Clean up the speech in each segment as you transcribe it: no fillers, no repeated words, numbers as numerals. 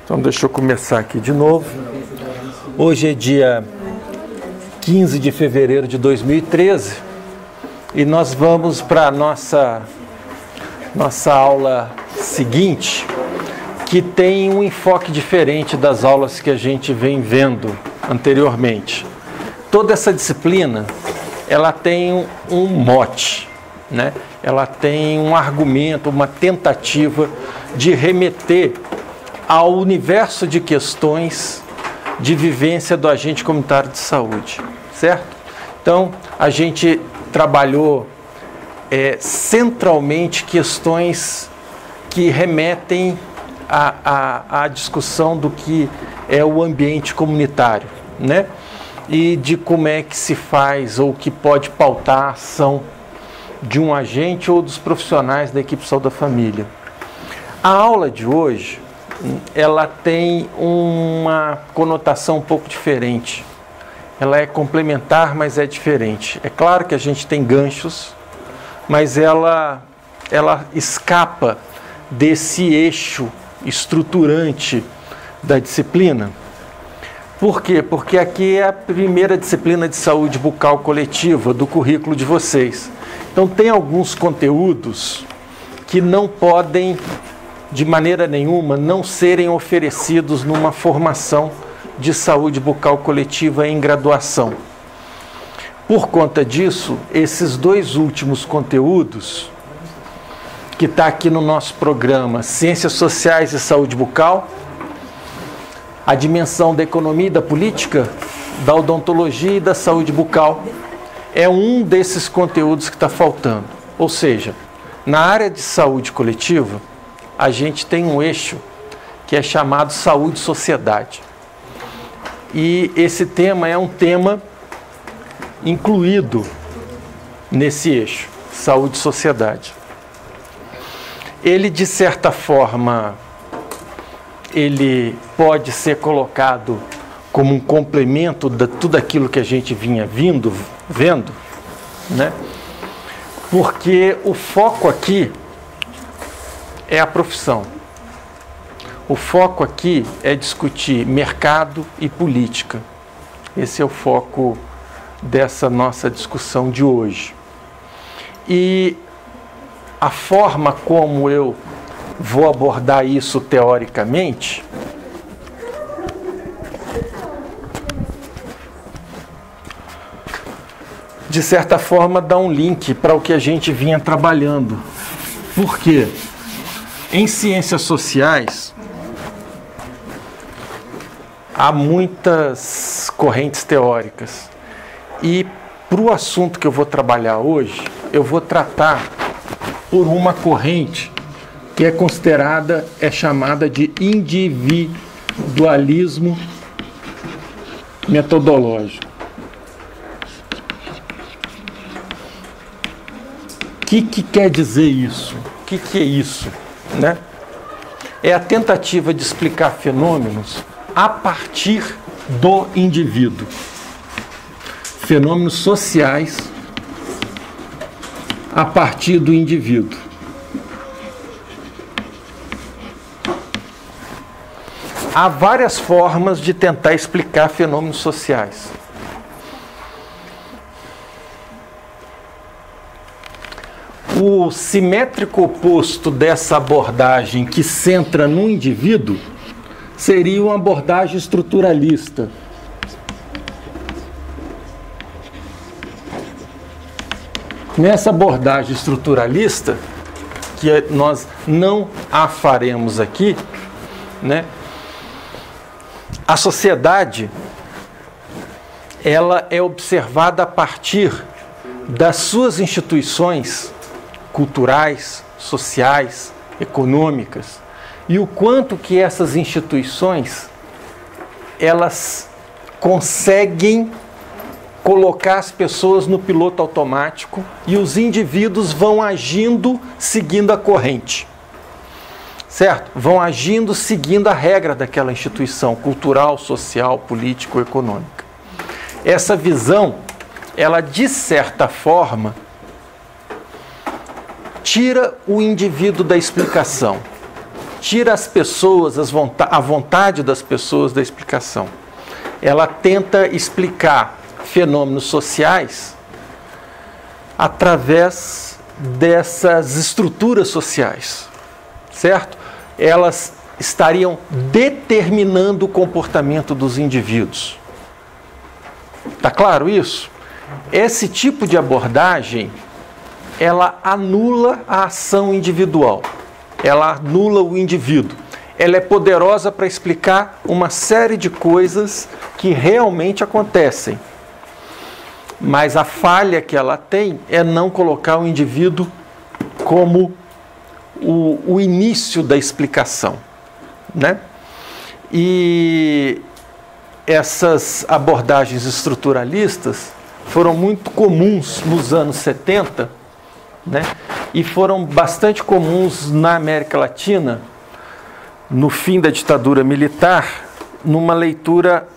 Então deixa eu começar aqui de novo. Hoje é dia 15 de fevereiro de 2013 e nós vamos para a nossa aula seguinte, que tem um enfoque diferente das aulas que a gente vem vendo anteriormente. Toda essa disciplina, ela tem um mote, né? Ela tem um argumento, uma tentativa de remeter ao universo de questões de vivência do agente comunitário de saúde, certo? Então, a gente trabalhou centralmente questões que remetem à discussão do que é o ambiente comunitário, né? E de como é que se faz ou que pode pautar a ação de um agente ou dos profissionais da equipe de saúde da família. A aula de hoje, ela tem uma conotação um pouco diferente. Ela é complementar, mas é diferente. É claro que a gente tem ganchos, mas ela escapa desse eixo estruturante da disciplina. Por quê? Porque aqui é a primeira disciplina de saúde bucal coletiva do currículo de vocês. Então tem alguns conteúdos que não podem, de maneira nenhuma, não serem oferecidos numa formação de saúde bucal coletiva em graduação. Por conta disso, esses dois últimos conteúdos, que está aqui no nosso programa, Ciências Sociais e Saúde Bucal, a dimensão da economia e da política, da odontologia e da saúde bucal, é um desses conteúdos que está faltando. Ou seja, na área de saúde coletiva, a gente tem um eixo que é chamado saúde-sociedade. E esse tema é um tema incluído nesse eixo, saúde-sociedade. Ele, de certa forma, ele pode ser colocado como um complemento de tudo aquilo que a gente vinha vendo, né? Porque o foco aqui é a profissão. O foco aqui é discutir mercado e política. Esse é o foco dessa nossa discussão de hoje. E a forma como eu vou abordar isso teoricamente de certa forma dá um link para o que a gente vinha trabalhando. Por quê? Em ciências sociais há muitas correntes teóricas e para o assunto que eu vou trabalhar hoje, eu vou tratar por uma corrente que é chamada de individualismo metodológico. O que quer dizer isso? O que é isso, né? É a tentativa de explicar fenômenos a partir do indivíduo. Fenômenos sociais a partir do indivíduo. Há várias formas de tentar explicar fenômenos sociais. O simétrico oposto dessa abordagem que centra no indivíduo seria uma abordagem estruturalista. Nessa abordagem estruturalista, que nós não a faremos aqui, né? A sociedade, ela é observada a partir das suas instituições culturais, sociais, econômicas, e o quanto que essas instituições, elas conseguem colocar as pessoas no piloto automático e os indivíduos vão agindo seguindo a corrente. Certo? Vão agindo seguindo a regra daquela instituição cultural, social, político, econômica. Essa visão, ela de certa forma tira o indivíduo da explicação, tira as pessoas, a vontade das pessoas da explicação. Ela tenta explicar fenômenos sociais através dessas estruturas sociais, certo? Elas estariam determinando o comportamento dos indivíduos. Tá claro isso? Esse tipo de abordagem, ela anula a ação individual, ela anula o indivíduo. Ela é poderosa para explicar uma série de coisas que realmente acontecem. Mas a falha que ela tem é não colocar o indivíduo como o início da explicação, né? E essas abordagens estruturalistas foram muito comuns nos anos 70, né? E foram bastante comuns na América Latina, no fim da ditadura militar, numa leitura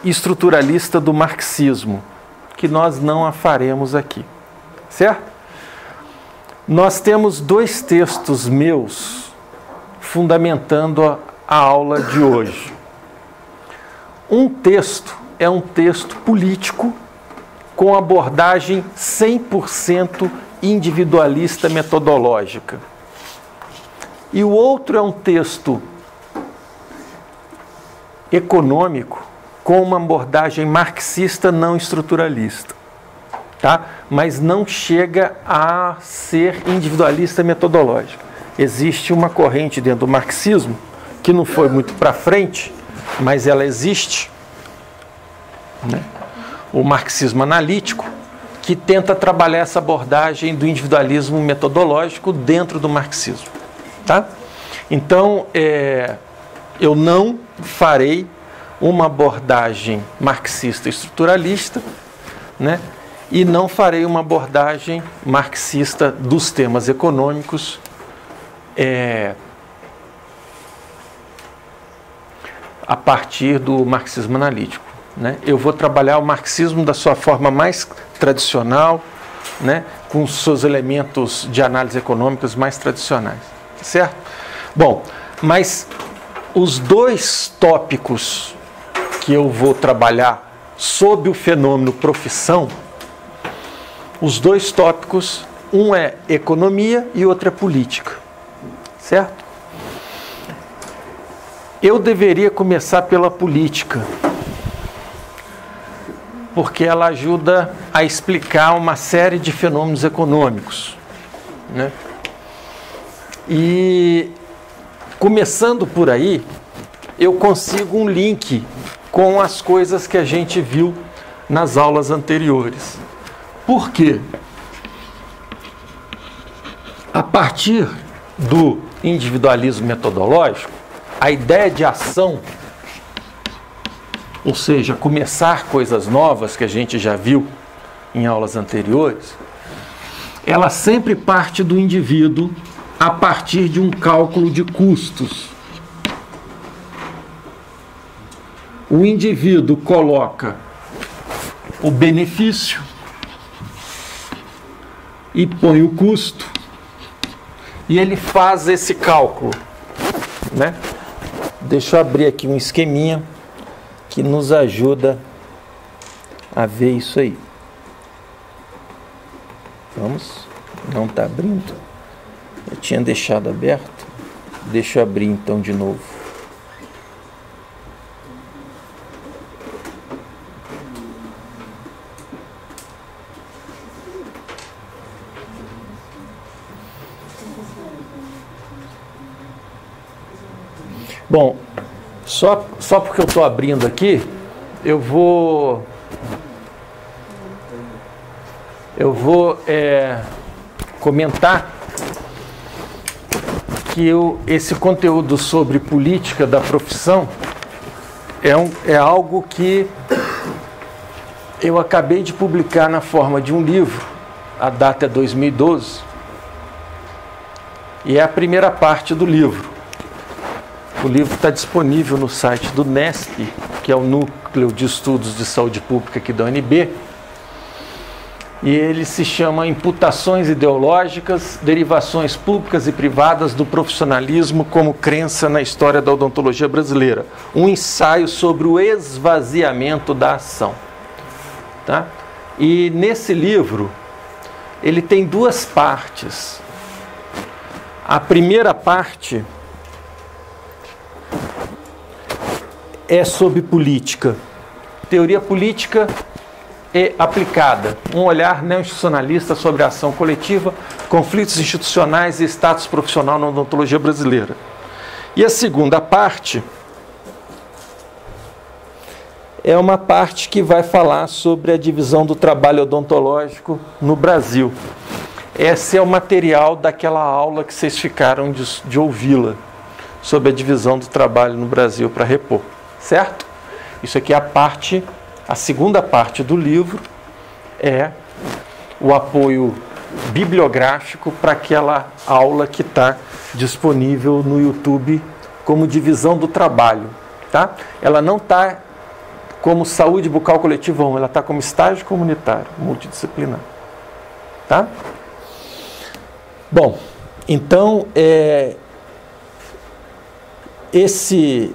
estruturalista do marxismo, que nós não a faremos aqui, certo? Nós temos 2 textos meus fundamentando a aula de hoje. Um texto é um texto político com abordagem 100% individualista metodológica. E o outro é um texto econômico com uma abordagem marxista não estruturalista, tá? Mas não chega a ser individualista metodológica. Existe uma corrente dentro do marxismo que não foi muito para frente, mas ela existe, né? O marxismo analítico, que tenta trabalhar essa abordagem do individualismo metodológico dentro do marxismo, tá? Então, eu não farei uma abordagem marxista estruturalista, né? E não farei uma abordagem marxista dos temas econômicos, a partir do marxismo analítico, né? Eu vou trabalhar o marxismo da sua forma mais tradicional, né? Com os seus elementos de análise econômicas mais tradicionais, certo? Bom, mas os 2 tópicos que eu vou trabalhar sob o fenômeno profissão, os 2 tópicos, um é economia e outro é política, certo? Eu deveria começar pela política, porque ela ajuda a explicar uma série de fenômenos econômicos, né? E começando por aí, eu consigo um link com as coisas que a gente viu nas aulas anteriores. Por quê? A partir do individualismo metodológico, a ideia de ação, ou seja, começar coisas novas que a gente já viu em aulas anteriores, ela sempre parte do indivíduo a partir de um cálculo de custos. O indivíduo coloca o benefício e põe o custo, e ele faz esse cálculo, né? Deixa eu abrir aqui um esqueminha que nos ajuda a ver isso aí. Vamos? Não está abrindo? Eu tinha deixado aberto. Deixa eu abrir então de novo. Bom, só porque eu estou abrindo aqui, eu vou comentar que esse conteúdo sobre política da profissão é algo que eu acabei de publicar na forma de um livro, a data é 2012, e é a primeira parte do livro. O livro está disponível no site do NESP, que é o Núcleo de Estudos de Saúde Pública aqui da UNB. E ele se chama Imputações Ideológicas, Derivações Públicas e Privadas do Profissionalismo como Crença na História da Odontologia Brasileira. Um ensaio sobre o esvaziamento da ação. Tá? E nesse livro, ele tem duas partes. A primeira parte é sobre política. Teoria política e aplicada, um olhar neo-institucionalista sobre a ação coletiva, conflitos institucionais e status profissional na odontologia brasileira. E a segunda parte é uma parte que vai falar sobre a divisão do trabalho odontológico no Brasil. Esse é o material daquela aula que vocês ficaram de ouvi-la, sobre a divisão do trabalho no Brasil para repor, certo? Isso aqui é a segunda parte do livro, é o apoio bibliográfico para aquela aula que está disponível no YouTube como divisão do trabalho. Tá? Ela não está como saúde bucal coletiva 1, ela está como estágio comunitário, multidisciplinar. Tá? Bom, então, esse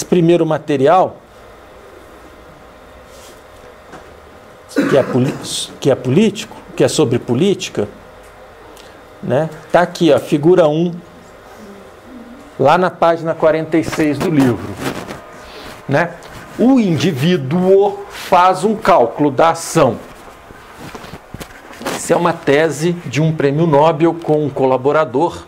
primeiro material, que é político, que é sobre política, né? Tá aqui, ó, figura 1, lá na página 46 do livro, né? O indivíduo faz um cálculo da ação. Isso é uma tese de um prêmio Nobel com um colaborador,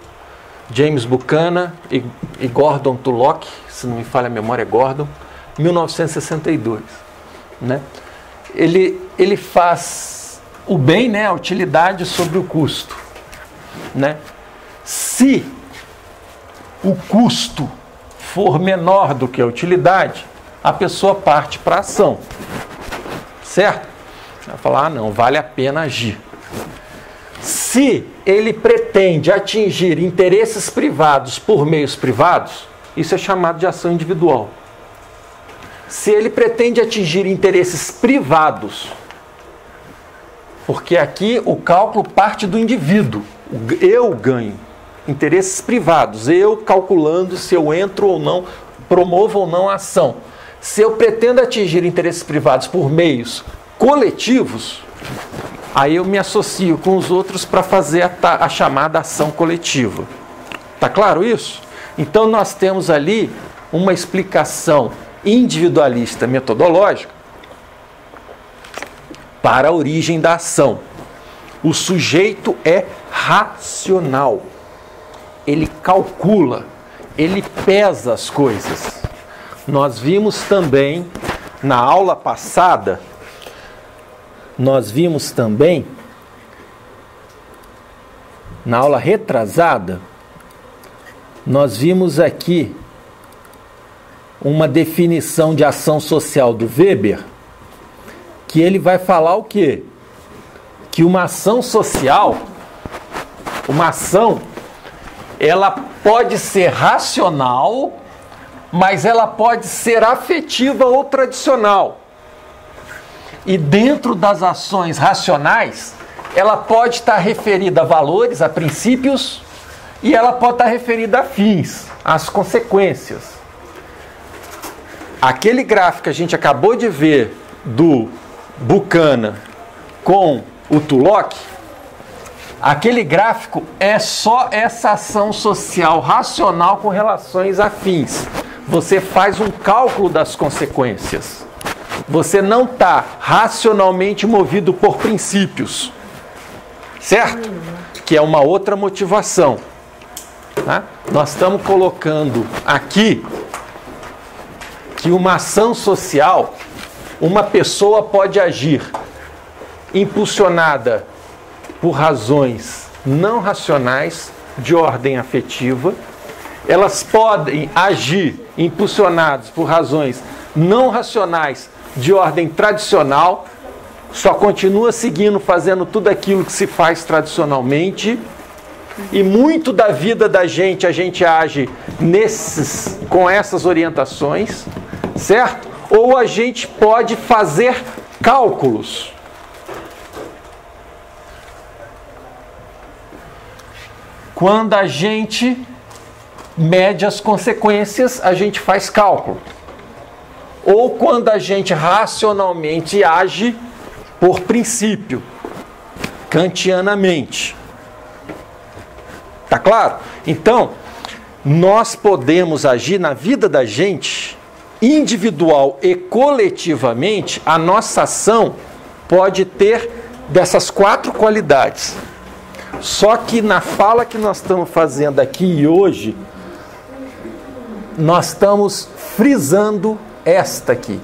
James Buchanan e Gordon Tulloch, se não me falha a memória, é Gordon, 1962. Né? Ele faz o bem, né, a utilidade sobre o custo. Né? Se o custo for menor do que a utilidade, a pessoa parte para a ação. Certo? Vai falar, não, vale a pena agir. Se ele pretende atingir interesses privados por meios privados, isso é chamado de ação individual. Se ele pretende atingir interesses privados, porque aqui o cálculo parte do indivíduo, eu ganho, interesses privados, eu calculando se eu entro ou não, promovo ou não a ação. Se eu pretendo atingir interesses privados por meios coletivos, aí eu me associo com os outros para fazer a chamada ação coletiva. Tá claro isso? Então nós temos ali uma explicação individualista metodológica para a origem da ação. O sujeito é racional. Ele calcula, ele pesa as coisas. Nós vimos também na aula passada, na aula retrasada, nós vimos aqui uma definição de ação social do Weber, que ele vai falar o quê? Que uma ação social, uma ação, ela pode ser racional, mas ela pode ser afetiva ou tradicional. E dentro das ações racionais, ela pode estar referida a valores, a princípios, e ela pode estar referida a fins, às consequências. Aquele gráfico que a gente acabou de ver do Buchanan com o Tulloch, aquele gráfico é só essa ação social racional com relações a fins. Você faz um cálculo das consequências. Você não está racionalmente movido por princípios, certo? Que é uma outra motivação. Tá? Nós estamos colocando aqui que uma ação social, uma pessoa pode agir impulsionada por razões não racionais de ordem afetiva. Elas podem agir impulsionadas por razões não racionais de ordem tradicional, só continua seguindo, fazendo tudo aquilo que se faz tradicionalmente, E muito da vida da gente, a gente age com essas orientações, certo? Ou a gente pode fazer cálculos. Quando a gente mede as consequências, a gente faz cálculo. Ou quando a gente racionalmente age por princípio, kantianamente. Tá claro? Então, nós podemos agir na vida da gente, individual e coletivamente, a nossa ação pode ter dessas 4 qualidades. Só que na fala que nós estamos fazendo aqui e hoje, nós estamos frisando esta aqui,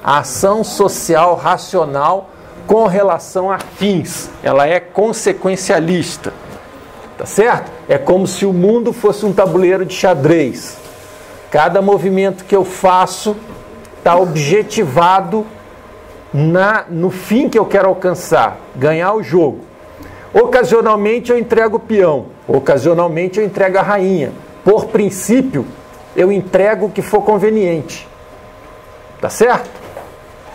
a ação social racional com relação a fins. Ela é consequencialista, tá certo? É como se o mundo fosse um tabuleiro de xadrez. Cada movimento que eu faço está objetivado no fim que eu quero alcançar, ganhar o jogo. Ocasionalmente eu entrego o peão, ocasionalmente eu entrego a rainha. Por princípio, eu entrego o que for conveniente. Tá certo?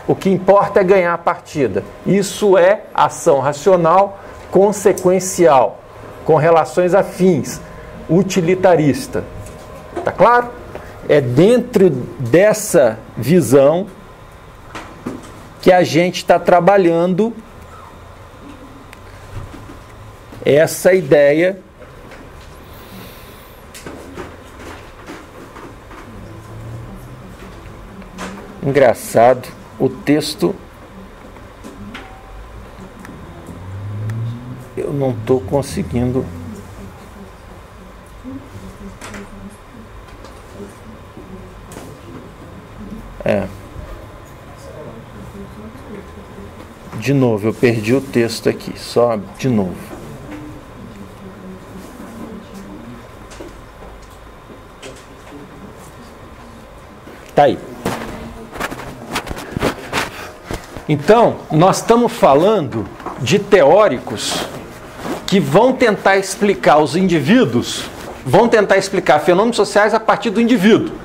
O que importa é ganhar a partida. Isso é ação racional consequencial, com relações afins, utilitarista. Tá claro? É dentro dessa visão que a gente está trabalhando essa ideia engraçado, o texto eu não estou conseguindo. De novo, eu perdi o texto aqui, só de novo. Tá aí. Então, nós estamos falando de teóricos que vão tentar explicar os indivíduos, vão tentar explicar fenômenos sociais a partir do indivíduo.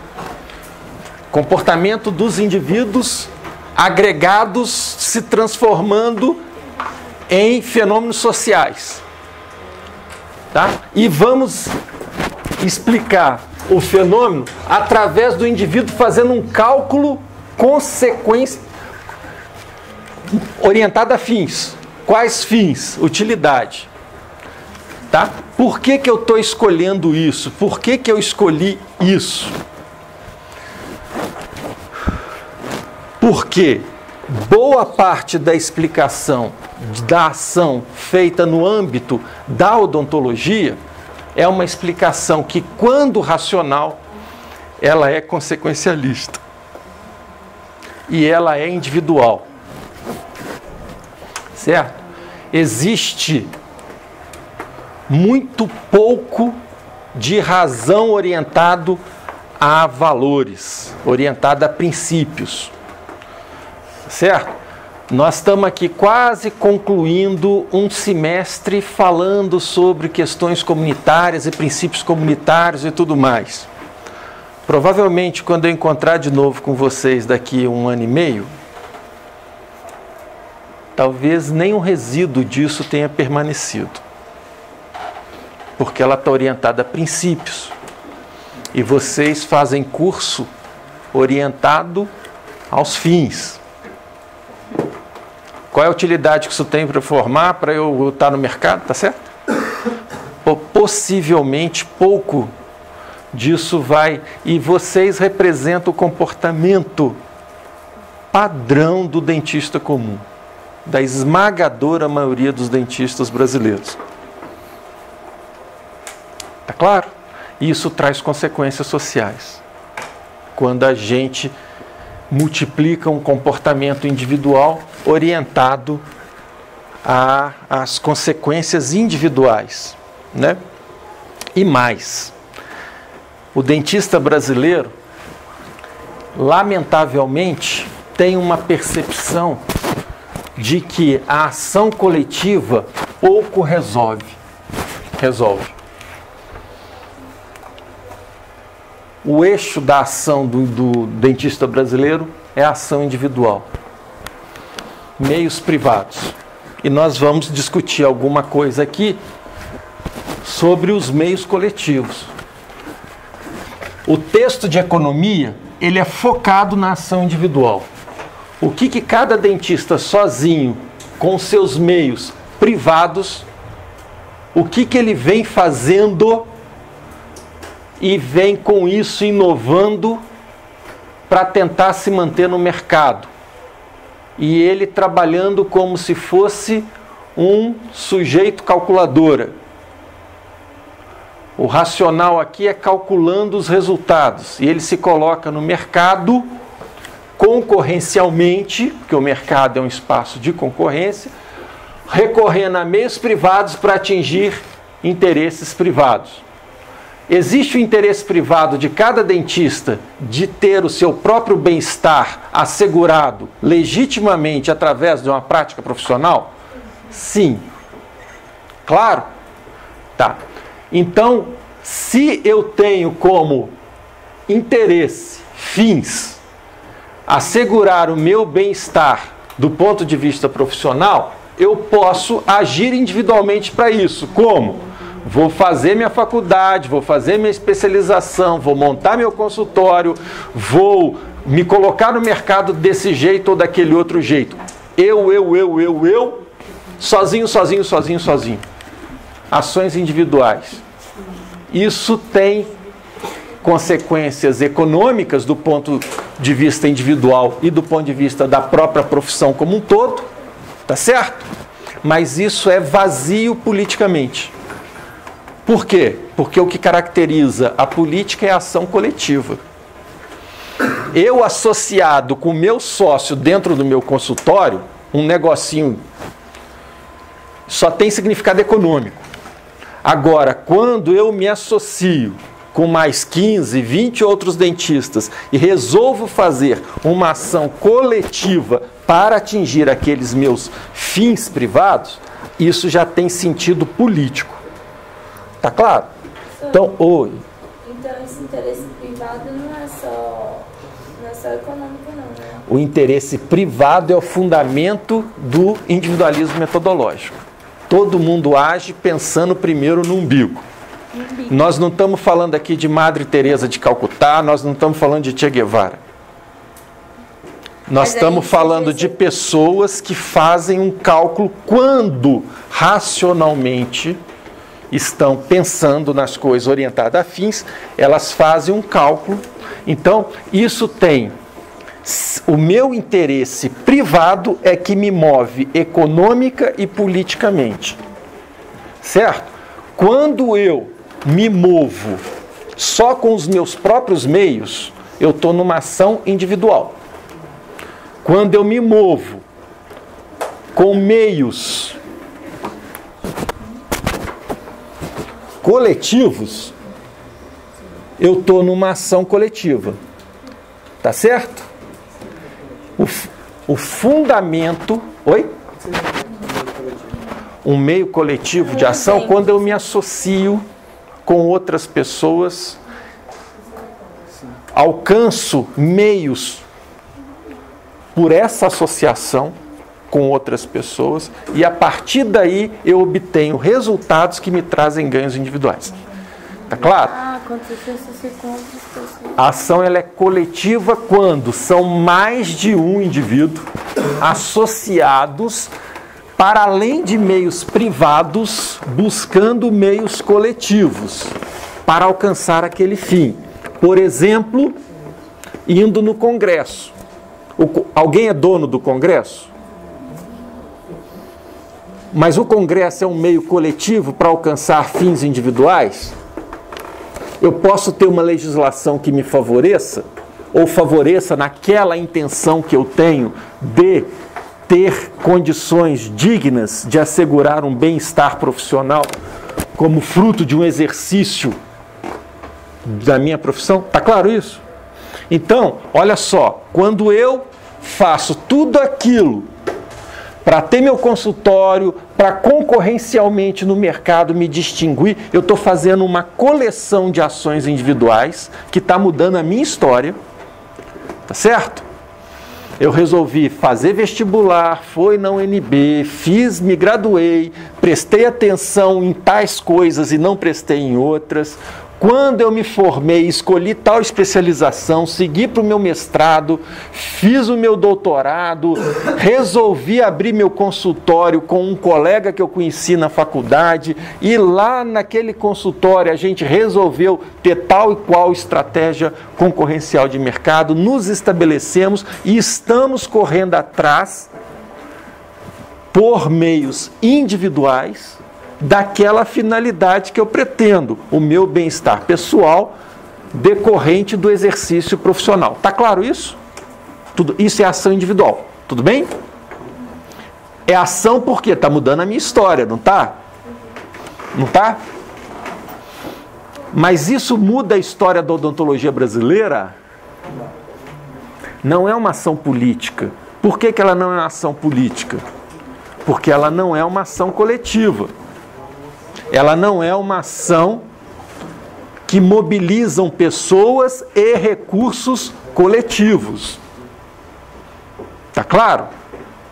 Comportamento dos indivíduos agregados se transformando em fenômenos sociais. Tá? E vamos explicar o fenômeno através do indivíduo fazendo um cálculo consequência orientado a fins. Quais fins? Utilidade. Tá? Por que eu estou escolhendo isso? Por que eu escolhi isso? Porque boa parte da explicação da ação feita no âmbito da odontologia é uma explicação que, quando racional, ela é consequencialista. E ela é individual. Certo? Existe muito pouco de razão orientado a valores, orientado a princípios. Certo? Nós estamos aqui quase concluindo um semestre falando sobre questões comunitárias e princípios comunitários e tudo mais. Provavelmente, quando eu encontrar de novo com vocês daqui a 1 ano e meio, talvez nem um resíduo disso tenha permanecido. Porque ela está orientada a princípios. E vocês fazem curso orientado aos fins. Qual é a utilidade que isso tem para formar, para eu estar no mercado, tá certo? Possivelmente pouco disso vai... E vocês representam o comportamento padrão do dentista comum, da esmagadora maioria dos dentistas brasileiros. Tá claro? Isso traz consequências sociais. Quando a gente multiplica um comportamento individual orientado às consequências individuais, né? E mais, o dentista brasileiro, lamentavelmente, tem uma percepção de que a ação coletiva pouco resolve. o eixo da ação do dentista brasileiro é a ação individual. Meios privados. E nós vamos discutir alguma coisa aqui sobre os meios coletivos. O texto de economia, ele é focado na ação individual. O que cada dentista sozinho, com seus meios privados, o que ele vem fazendo e vem com isso inovando para tentar se manter no mercado. E ele trabalhando como se fosse um sujeito calculadora. O racional aqui é calculando os resultados. E ele se coloca no mercado concorrencialmente, porque o mercado é um espaço de concorrência, recorrendo a meios privados para atingir interesses privados. Existe o interesse privado de cada dentista de ter o seu próprio bem-estar assegurado legitimamente através de uma prática profissional? Sim. Claro? Tá. Então, se eu tenho como interesse, fins, assegurar o meu bem-estar do ponto de vista profissional, eu posso agir individualmente para isso. Como? Vou fazer minha faculdade, vou fazer minha especialização, vou montar meu consultório, vou me colocar no mercado desse jeito ou daquele outro jeito. Eu, sozinho. Ações individuais. Isso tem consequências econômicas do ponto de vista individual e do ponto de vista da própria profissão como um todo, tá certo? Mas isso é vazio politicamente. Por quê? Porque o que caracteriza a política é a ação coletiva. Eu associado com o meu sócio dentro do meu consultório, um negocinho, só tem significado econômico. Agora, quando eu me associo com mais 15, 20 outros dentistas e resolvo fazer uma ação coletiva para atingir aqueles meus fins privados, isso já tem sentido político. Tá claro? Então, Então esse interesse privado não é só econômico não, né? O interesse privado é o fundamento do individualismo metodológico. Todo mundo age pensando primeiro no umbigo. Nós não estamos falando aqui de Madre Teresa de Calcutá, nós não estamos falando de Che Guevara. Nós estamos falando de pessoas que fazem um cálculo quando racionalmente estão pensando nas coisas orientadas a fins, elas fazem um cálculo. Então, isso tem... O meu interesse privado é que me move econômica e politicamente. Certo? Quando eu me movo só com os meus próprios meios, eu estou numa ação individual. Quando eu me movo com meios coletivos, eu estou numa ação coletiva. Tá certo? O fundamento... Oi? Um meio coletivo de ação, quando eu me associo com outras pessoas, alcanço meios por essa associação com outras pessoas e a partir daí eu obtenho resultados que me trazem ganhos individuais. Tá claro? Quando você se associa com outras pessoas. A ação ela é coletiva quando são mais de um indivíduo associados para além de meios privados, buscando meios coletivos para alcançar aquele fim. Por exemplo, indo no Congresso. Alguém é dono do Congresso? Mas o Congresso é um meio coletivo para alcançar fins individuais? Eu posso ter uma legislação que me favoreça, ou favoreça naquela intenção que eu tenho de ter condições dignas de assegurar um bem-estar profissional como fruto de um exercício da minha profissão? Tá claro isso? Então, olha só, quando eu faço tudo aquilo para ter meu consultório, para concorrencialmente no mercado me distinguir, eu estou fazendo uma coleção de ações individuais que está mudando a minha história, tá certo? Eu resolvi fazer vestibular, fui na UNB, me graduei, prestei atenção em tais coisas e não prestei em outras. Quando eu me formei, escolhi tal especialização, segui para o meu mestrado, fiz o meu doutorado, resolvi abrir meu consultório com um colega que eu conheci na faculdade e lá naquele consultório a gente resolveu ter tal e qual estratégia concorrencial de mercado, nos estabelecemos e estamos correndo atrás por meios individuais daquela finalidade que eu pretendo, o meu bem-estar pessoal decorrente do exercício profissional. Tá claro isso? Isso é ação individual, tudo bem? É ação porque está mudando a minha história, não está? Não está? Mas isso muda a história da odontologia brasileira? Não é uma ação política. Por que ela não é uma ação política? Porque ela não é uma ação coletiva. Ela não é uma ação que mobilizam pessoas e recursos coletivos. Tá claro?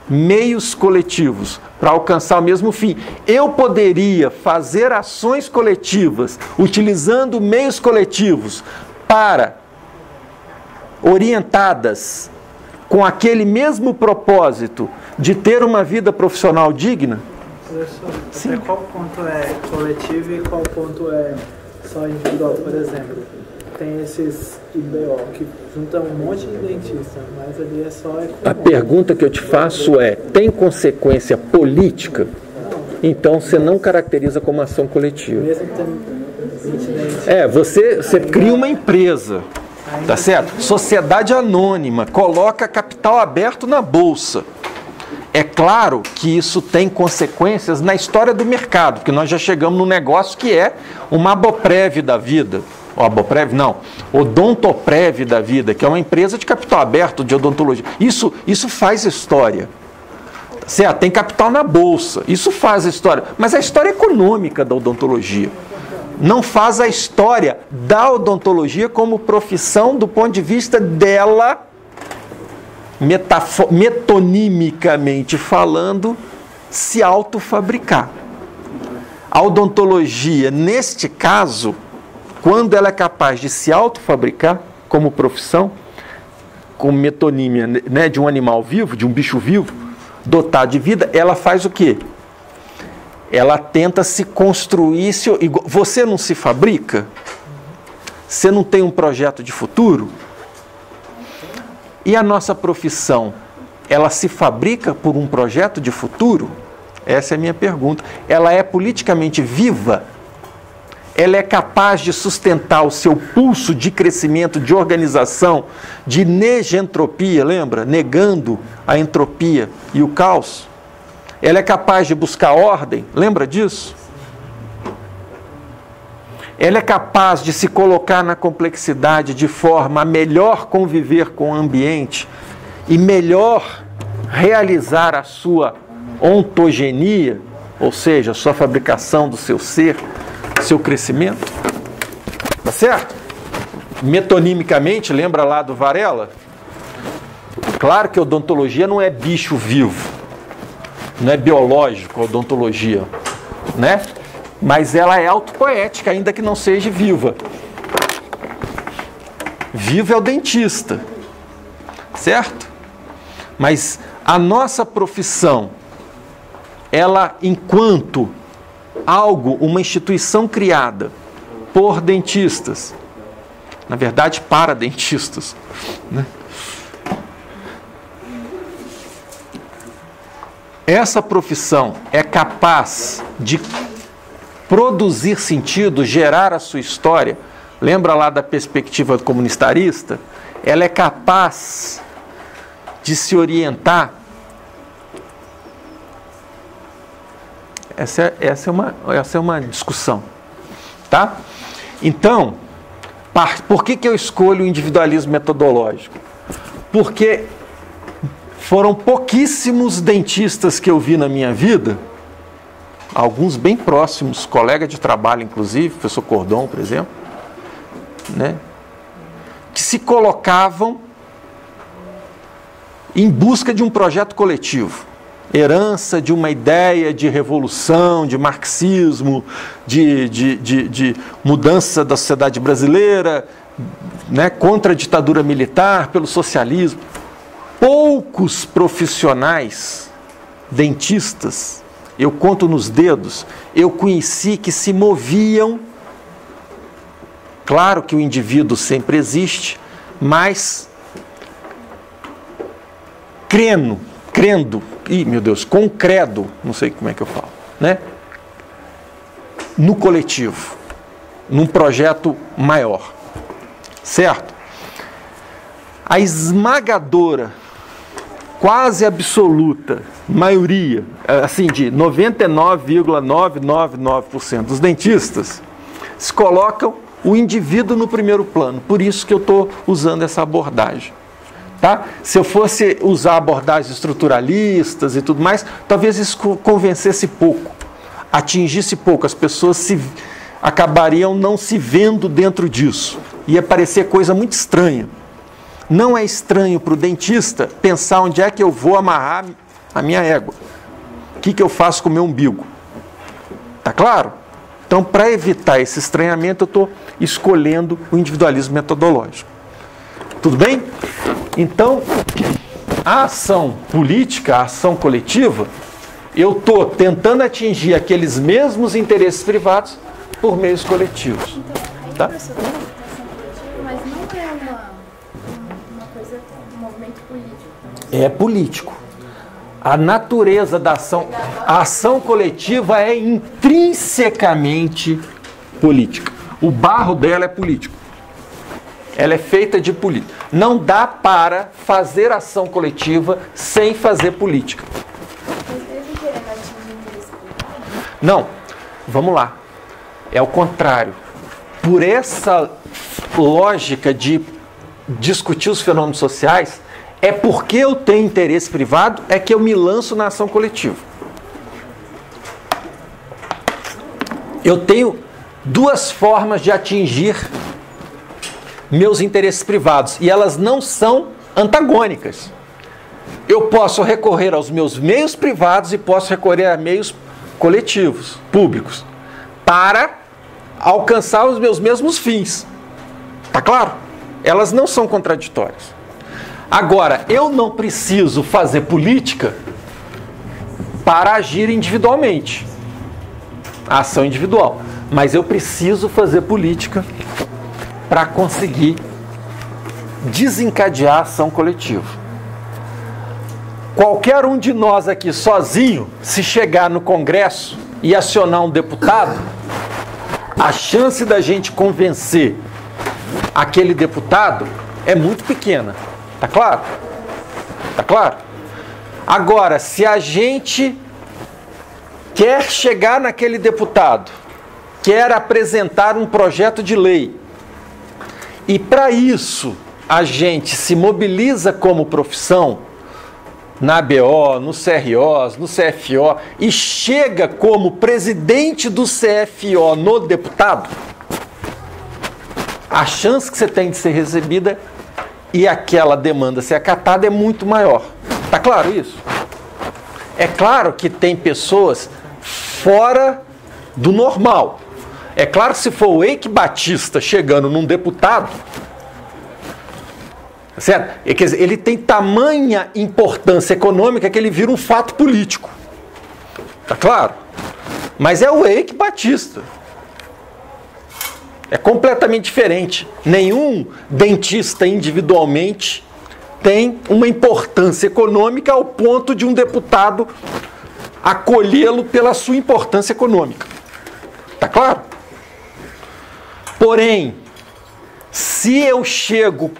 Meios coletivos para alcançar o mesmo fim. Eu poderia fazer ações coletivas utilizando meios coletivos orientadas com aquele mesmo propósito de ter uma vida profissional digna? Sim. Qual ponto é coletivo e qual ponto é só individual? Por exemplo, tem esses IBO que juntam um monte de dentistas, mas ali é só... A pergunta que eu te faço é, tem consequência política? Não. Então você não caracteriza como ação coletiva. Mesmo tendo 20 dentistas. Você cria uma empresa, tá certo? Sociedade anônima, coloca capital aberto na bolsa. É claro que isso tem consequências na história do mercado, porque nós já chegamos num negócio que é uma Aboprev da vida, Odontoprev da vida, que é uma empresa de capital aberto de odontologia. Isso faz história, certo? Tem capital na bolsa, isso faz história, mas a história econômica da odontologia não faz a história da odontologia como profissão do ponto de vista dela, metonimicamente falando, se autofabricar. A odontologia, neste caso, quando ela é capaz de se autofabricar como profissão, como metonímia, né, de um animal vivo, de um bicho vivo, dotado de vida, ela faz o quê? Ela tenta se construir. Você não se fabrica? Você não tem um projeto de futuro? E a nossa profissão, ela se fabrica por um projeto de futuro? Essa é a minha pergunta. Ela é politicamente viva? Ela é capaz de sustentar o seu pulso de crescimento, de organização, de negentropia, lembra? Negando a entropia e o caos? Ela é capaz de buscar ordem, lembra disso? Ela é capaz de se colocar na complexidade de forma a melhor conviver com o ambiente e melhor realizar a sua ontogenia, ou seja, a sua fabricação do seu ser, seu crescimento. Tá certo? Metonimicamente, lembra lá do Varela? Claro que a odontologia não é bicho vivo, não é biológico a odontologia, né? Mas ela é autopoética, ainda que não seja viva. Vivo é o dentista, certo? Mas a nossa profissão, ela, enquanto algo, uma instituição criada por dentistas, na verdade para dentistas, né? Essa profissão é capaz de produzir sentido, gerar a sua história. Lembra lá da perspectiva comunitarista? Ela é capaz de se orientar. Essa é uma discussão, tá? Então, por que eu escolho o individualismo metodológico? Porque Foram pouquíssimos dentistas que eu vi na minha vida, alguns bem próximos, colega de trabalho inclusive, professor Cordon, por exemplo, né, que se colocavam em busca de um projeto coletivo, herança de uma ideia de revolução, de marxismo, de mudança da sociedade brasileira, né, contra a ditadura militar, pelo socialismo. Poucos profissionais, dentistas, eu conto nos dedos, eu conheci que se moviam. Claro que o indivíduo sempre existe, mas crendo, meu Deus, com credo, não sei como é que eu falo, né? No coletivo, num projeto maior, certo? A esmagadora, quase absoluta maioria, assim, de 99,999% dos dentistas, se colocam o indivíduo no primeiro plano. Por isso que eu estou usando essa abordagem. Tá? Se eu fosse usar abordagens estruturalistas e tudo mais, talvez isso convencesse pouco, atingisse pouco, as pessoas acabariam não se vendo dentro disso. Ia parecer coisa muito estranha. Não é estranho para o dentista pensar onde é que eu vou amarrar a minha égua. O que eu faço com o meu umbigo? Tá claro? Então, para evitar esse estranhamento, eu estou escolhendo o individualismo metodológico. Tudo bem? Então, a ação política, a ação coletiva, eu estou tentando atingir aqueles mesmos interesses privados por meios coletivos. Tá? Mas não é uma coisa, um movimento político. É político. A natureza da ação, a ação coletiva é intrinsecamente política. O barro dela é político. Ela é feita de política. Não dá para fazer ação coletiva sem fazer política. Não, vamos lá. É o contrário. Por essa lógica de discutir os fenômenos sociais, é porque eu tenho interesse privado é que eu me lanço na ação coletiva. Eu tenho duas formas de atingir meus interesses privados e elas não são antagônicas. Eu posso recorrer aos meus meios privados e posso recorrer a meios coletivos, públicos, para alcançar os meus mesmos fins. Tá claro? Elas não são contraditórias. Agora, eu não preciso fazer política para agir individualmente. A ação individual. Mas eu preciso fazer política para conseguir desencadear a ação coletiva. Qualquer um de nós aqui sozinho, se chegar no Congresso e acionar um deputado, a chance da gente convencer aquele deputado é muito pequena. Tá claro? Tá claro? Agora, se a gente quer chegar naquele deputado, quer apresentar um projeto de lei, e para isso a gente se mobiliza como profissão, na ABO, no CRO, no CFO, e chega como presidente do CFO no deputado, a chance que você tem de ser recebida e aquela demanda ser acatada é muito maior. Tá claro isso? É claro que tem pessoas fora do normal. É claro que se for o Eike Batista chegando num deputado, certo? Quer dizer, ele tem tamanha importância econômica que ele vira um fato político. Tá claro? Mas é o Eike Batista. É completamente diferente. Nenhum dentista individualmente tem uma importância econômica ao ponto de um deputado acolhê-lo pela sua importância econômica. Tá claro? Porém, se eu chego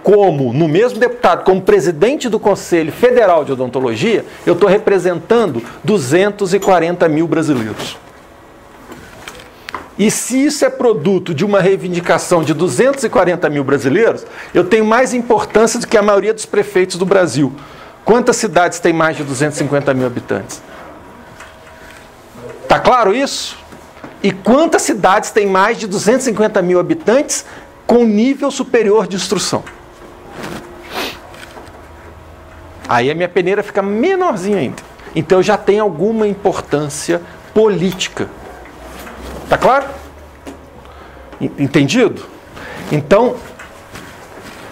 no mesmo deputado, como presidente do Conselho Federal de Odontologia, eu estou representando 240 mil brasileiros. E se isso é produto de uma reivindicação de 240 mil brasileiros, eu tenho mais importância do que a maioria dos prefeitos do Brasil, Quantas cidades têm mais de 250 mil habitantes? Tá claro isso? E quantas cidades têm mais de 250 mil habitantes com nível superior de instrução? Aí a minha peneira fica menorzinha ainda. Então já tem alguma importância política. Tá claro? Entendido? Então,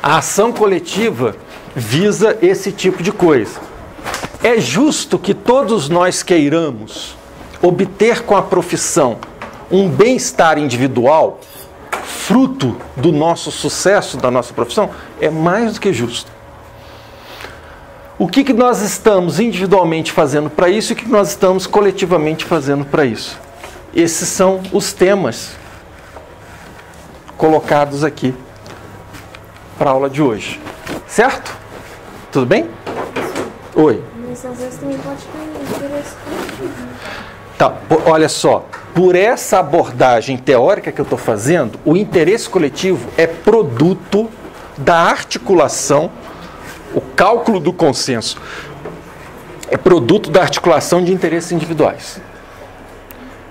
a ação coletiva visa esse tipo de coisa. É justo que todos nós queiramos obter com a profissão um bem-estar individual, fruto do nosso sucesso, da nossa profissão? É mais do que justo. O que nós estamos individualmente fazendo para isso e o que nós estamos coletivamente fazendo para isso? Esses são os temas colocados aqui para a aula de hoje. Certo? Tudo bem? Oi. Mas às vezes também pode ter interesse coletivo. Tá, olha só. Por essa abordagem teórica que eu estou fazendo, o interesse coletivo é produto da articulação, o cálculo do consenso é produto da articulação de interesses individuais.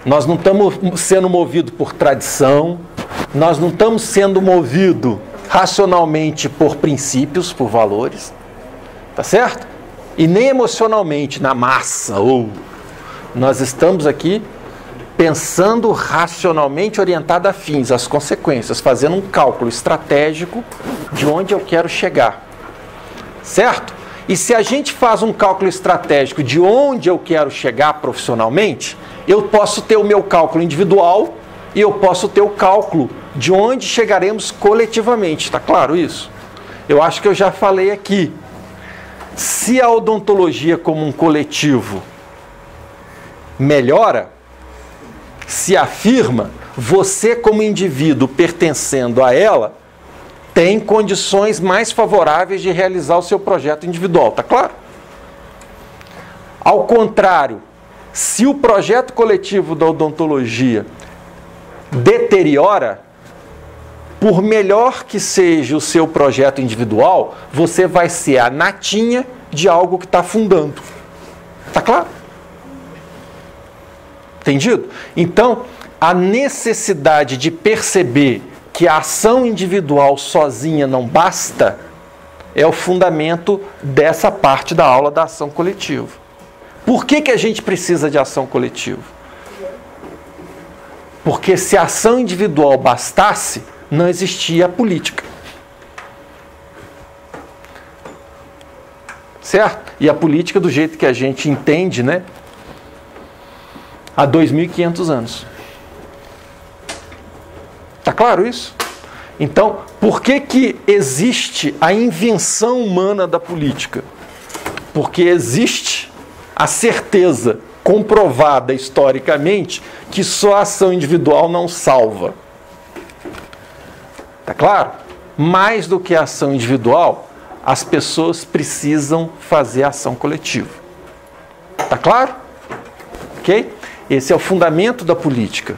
Nós não estamos sendo movidos por tradição, nós não estamos sendo movidos racionalmente por princípios, por valores, tá certo? E nem emocionalmente, na massa, ou nós estamos aqui pensando racionalmente orientado a fins, às consequências, fazendo um cálculo estratégico de onde eu quero chegar. Certo? E se a gente faz um cálculo estratégico de onde eu quero chegar profissionalmente, eu posso ter o meu cálculo individual e eu posso ter o cálculo de onde chegaremos coletivamente. Está claro isso? Eu acho que eu já falei aqui. Se a odontologia como um coletivo melhora, se afirma, você como indivíduo pertencendo a ela tem condições mais favoráveis de realizar o seu projeto individual, tá claro? Ao contrário, se o projeto coletivo da odontologia deteriora, por melhor que seja o seu projeto individual, você vai ser a natinha de algo que está afundando. Tá claro? Entendido? Então, a necessidade de perceber que a ação individual sozinha não basta é o fundamento dessa parte da aula da ação coletiva. Por que a gente precisa de ação coletiva? Porque se a ação individual bastasse, não existia a política. Certo? E a política do jeito que a gente entende, né? Há 2.500 anos. Está claro isso? Então, por que existe a invenção humana da política? Porque existe a certeza comprovada historicamente que só a ação individual não salva. Está claro? Mais do que a ação individual, as pessoas precisam fazer ação coletiva. Está claro? Ok? Esse é o fundamento da política.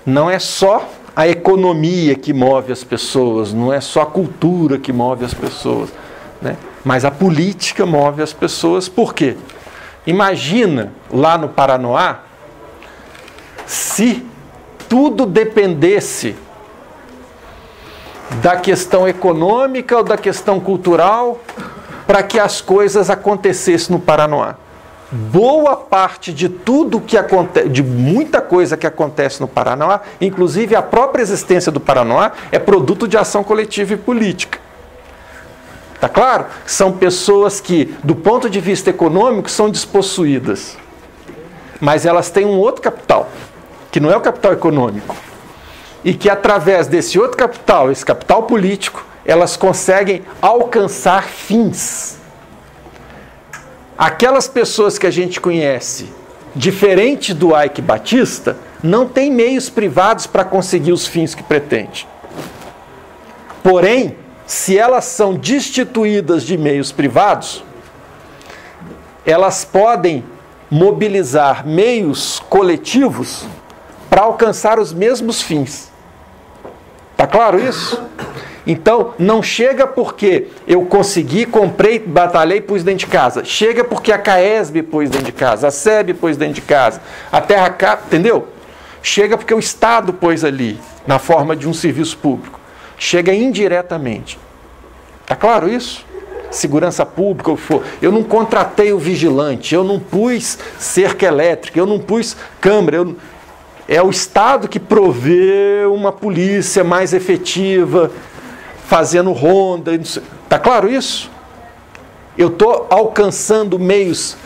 Não é só a economia que move as pessoas, não é só a cultura que move as pessoas, né? Mas a política move as pessoas. Por quê? Imagina lá no Paranoá, se tudo dependesse da questão econômica ou da questão cultural para que as coisas acontecessem no Paranoá. Boa parte de tudo que acontece, de muita coisa que acontece no Paranoá, inclusive a própria existência do Paranoá, é produto de ação coletiva e política. Tá claro? São pessoas que, do ponto de vista econômico, são despossuídas. Mas elas têm um outro capital, que não é o capital econômico. E que através desse outro capital, esse capital político, elas conseguem alcançar fins. Aquelas pessoas que a gente conhece, diferente do Ike Batista, não têm meios privados para conseguir os fins que pretende. Porém, se elas são destituídas de meios privados, elas podem mobilizar meios coletivos para alcançar os mesmos fins. Tá claro isso? Então, não chega porque eu consegui, comprei, batalhei e pus dentro de casa. Chega porque a CAESB pôs dentro de casa, a SEB pôs dentro de casa, a Terra Cap, entendeu? Chega porque o Estado pôs ali, na forma de um serviço público. Chega indiretamente. Tá claro isso? Segurança pública, eu não contratei o vigilante, eu não pus cerca elétrica, eu não pus câmera, é o Estado que provê uma polícia mais efetiva, fazendo ronda. Está claro isso? Eu estou alcançando meios,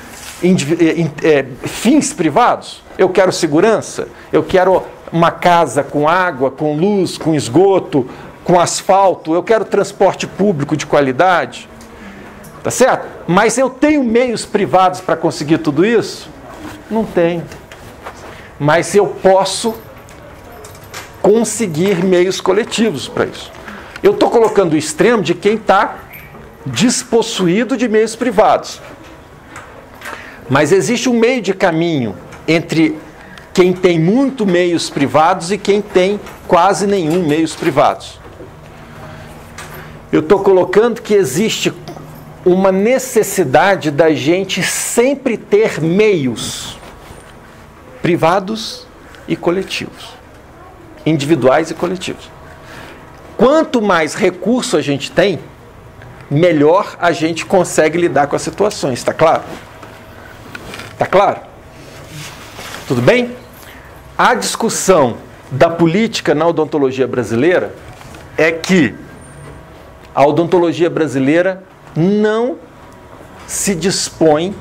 fins privados? Eu quero segurança? Eu quero uma casa com água, com luz, com esgoto, com asfalto? Eu quero transporte público de qualidade? Tá certo? Mas eu tenho meios privados para conseguir tudo isso? Não tenho. Mas eu posso conseguir meios coletivos para isso. Eu estou colocando o extremo de quem está despossuído de meios privados. Mas existe um meio de caminho entre quem tem muito meios privados e quem tem quase nenhum meios privados. Eu estou colocando que existe uma necessidade da gente sempre ter meios privados e coletivos, individuais e coletivos. Quanto mais recurso a gente tem, melhor a gente consegue lidar com as situações, está claro? Está claro? Tudo bem? A discussão da política na odontologia brasileira é que a odontologia brasileira não se dispõe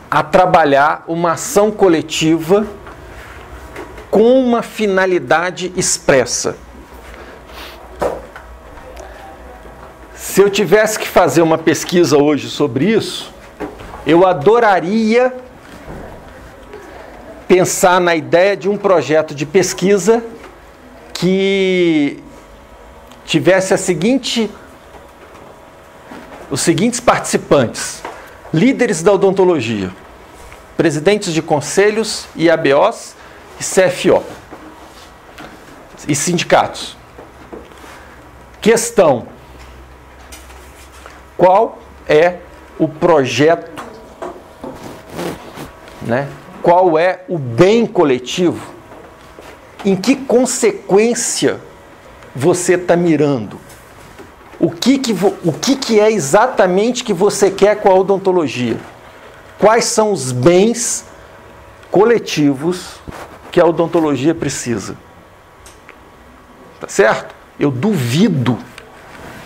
a trabalhar uma ação coletiva com uma finalidade expressa. Se eu tivesse que fazer uma pesquisa hoje sobre isso, eu adoraria pensar na ideia de um projeto de pesquisa que tivesse os seguintes participantes: líderes da odontologia, presidentes de conselhos, IABOs e CFO, e sindicatos. Questão: qual é o projeto, né? Qual é o bem coletivo? Em que consequência você está mirando? O que é exatamente que você quer com a odontologia? Quais são os bens coletivos que a odontologia precisa? Tá certo? Eu duvido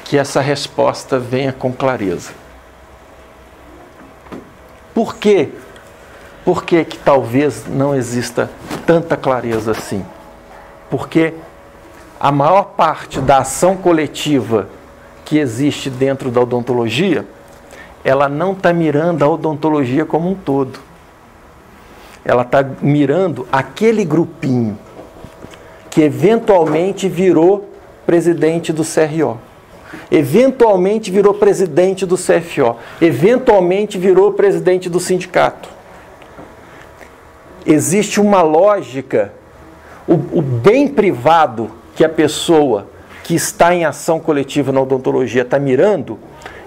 que essa resposta venha com clareza. Por quê? Por que talvez não exista tanta clareza assim? Porque a maior parte da ação coletiva que existe dentro da odontologia, ela não está mirando a odontologia como um todo. Ela está mirando aquele grupinho que eventualmente virou presidente do CRO, eventualmente virou presidente do CFO, eventualmente virou presidente do sindicato. Existe uma lógica, o bem privado que a pessoa que está em ação coletiva na odontologia está mirando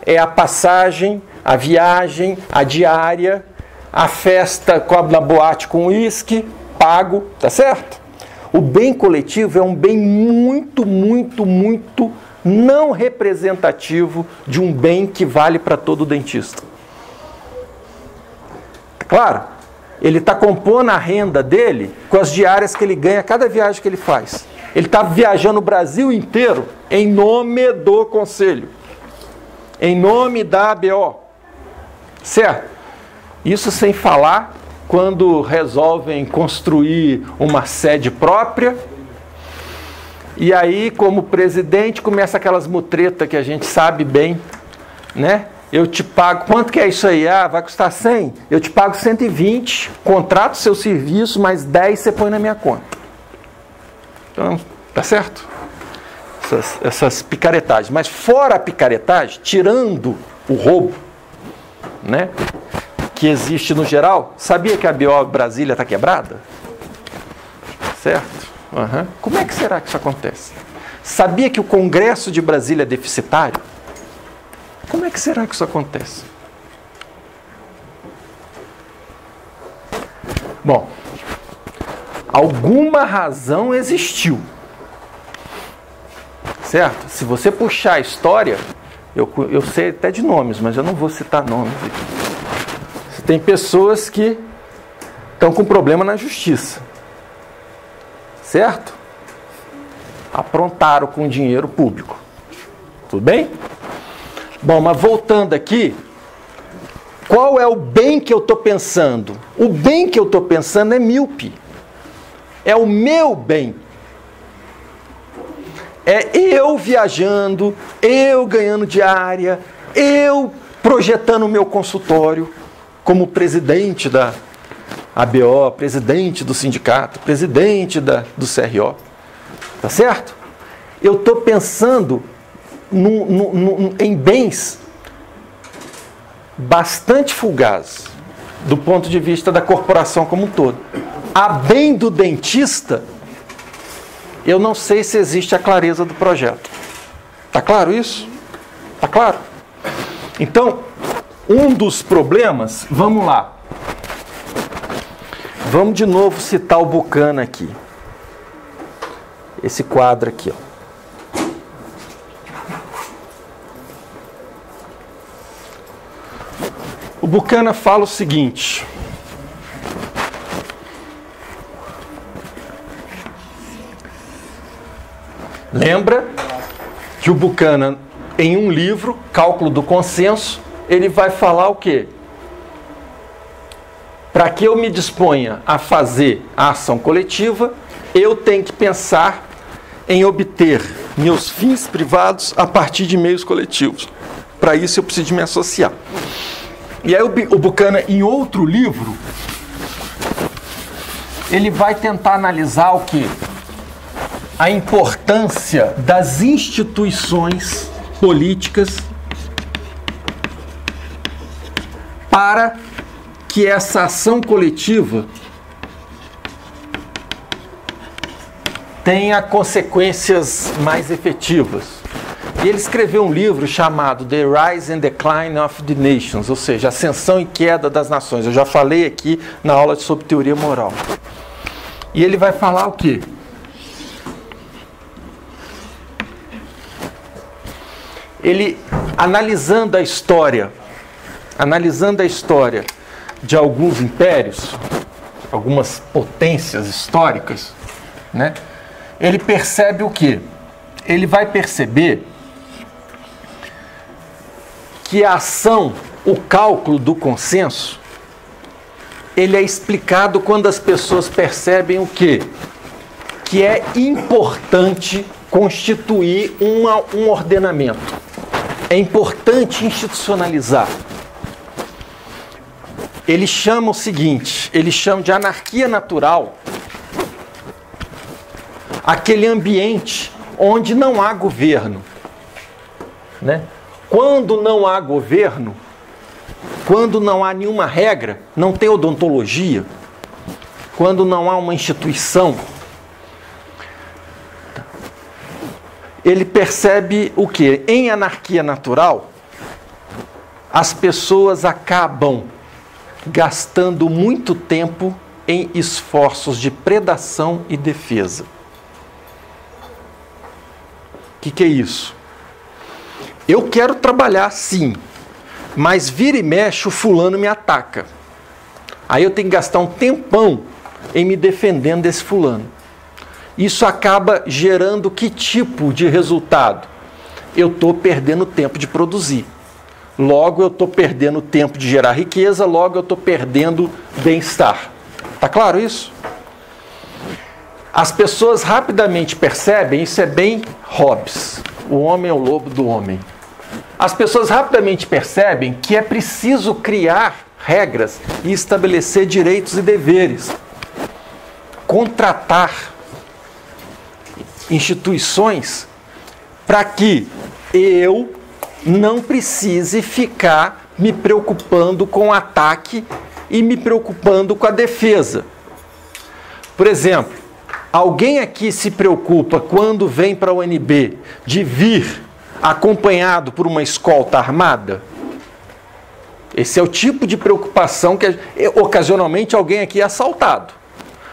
é a passagem, a viagem, a diária, a festa na boate com uísque, pago, tá certo? O bem coletivo é um bem muito, muito, muito não representativo de um bem que vale para todo dentista. Claro? Ele está compondo a renda dele com as diárias que ele ganha a cada viagem que ele faz. Ele está viajando o Brasil inteiro em nome do conselho, em nome da ABO, certo? Isso sem falar quando resolvem construir uma sede própria, e aí, como presidente, começa aquelas mutretas que a gente sabe bem, né? Eu te pago, quanto que é isso aí? Ah, vai custar 100? Eu te pago 120, contrato seu serviço, mais 10 você põe na minha conta. Então, tá certo? Essas picaretagens. Mas fora a picaretagem, tirando o roubo, né, que existe no geral, sabia que a ABO Brasília está quebrada? Certo? Uhum. Como é que será que isso acontece? Sabia que o Congresso de Brasília é deficitário? Como é que será que isso acontece? Bom, alguma razão existiu. Certo? Se você puxar a história, eu sei até de nomes, mas eu não vou citar nomes aqui. Você tem pessoas que estão com problema na justiça. Certo? Aprontaram com dinheiro público. Tudo bem? Bom, mas voltando aqui, qual é o bem que eu estou pensando? O bem que eu estou pensando é míope. É o meu bem. É eu viajando, eu ganhando diária, eu projetando o meu consultório como presidente da ABO, presidente do sindicato, presidente do CRO. Tá certo? Eu estou pensando em bens bastante fugazes do ponto de vista da corporação como um todo. A bem do dentista, eu não sei se existe a clareza do projeto. Tá claro isso? Tá claro? Então, um dos problemas, vamos lá. Vamos de novo citar o Buchanan aqui. Esse quadro aqui, ó. O Buchanan fala o seguinte: lembra que o Buchanan, em um livro, Cálculo do Consenso, ele vai falar o quê? Para que eu me disponha a fazer a ação coletiva, eu tenho que pensar em obter meus fins privados a partir de meios coletivos. Para isso eu preciso de me associar. E aí o Buchanan, em outro livro, ele vai tentar analisar o quê? A importância das instituições políticas para que essa ação coletiva tenha consequências mais efetivas. E ele escreveu um livro chamado The Rise and Decline of the Nations, ou seja, Ascensão e Queda das Nações. Eu já falei aqui na aula sobre teoria moral. E ele vai falar o quê? Ele, analisando a história de alguns impérios, algumas potências históricas, né? Ele percebe o quê? Ele vai perceber que a ação, o cálculo do consenso, ele é explicado quando as pessoas percebem o quê? Que é importante constituir um ordenamento. É importante institucionalizar. Ele chama o seguinte, ele chama de anarquia natural aquele ambiente onde não há governo, né? Quando não há governo, quando não há nenhuma regra, não tem odontologia, quando não há uma instituição, ele percebe o quê? Em anarquia natural, as pessoas acabam gastando muito tempo em esforços de predação e defesa. O que é isso? Eu quero trabalhar sim, mas vira e mexe o fulano me ataca. Aí eu tenho que gastar um tempão em me defendendo desse fulano. Isso acaba gerando que tipo de resultado? Eu estou perdendo tempo de produzir. Logo eu estou perdendo tempo de gerar riqueza, logo eu estou perdendo bem-estar. Tá claro isso? As pessoas rapidamente percebem, isso é bem Hobbes, o homem é o lobo do homem. As pessoas rapidamente percebem que é preciso criar regras e estabelecer direitos e deveres. Contratar instituições para que eu não precise ficar me preocupando com o ataque e me preocupando com a defesa. Por exemplo, Alguém aqui se preocupa, quando vem para a UNB, de vir acompanhado por uma escolta armada? Esse é o tipo de preocupação que, ocasionalmente, alguém aqui é assaltado.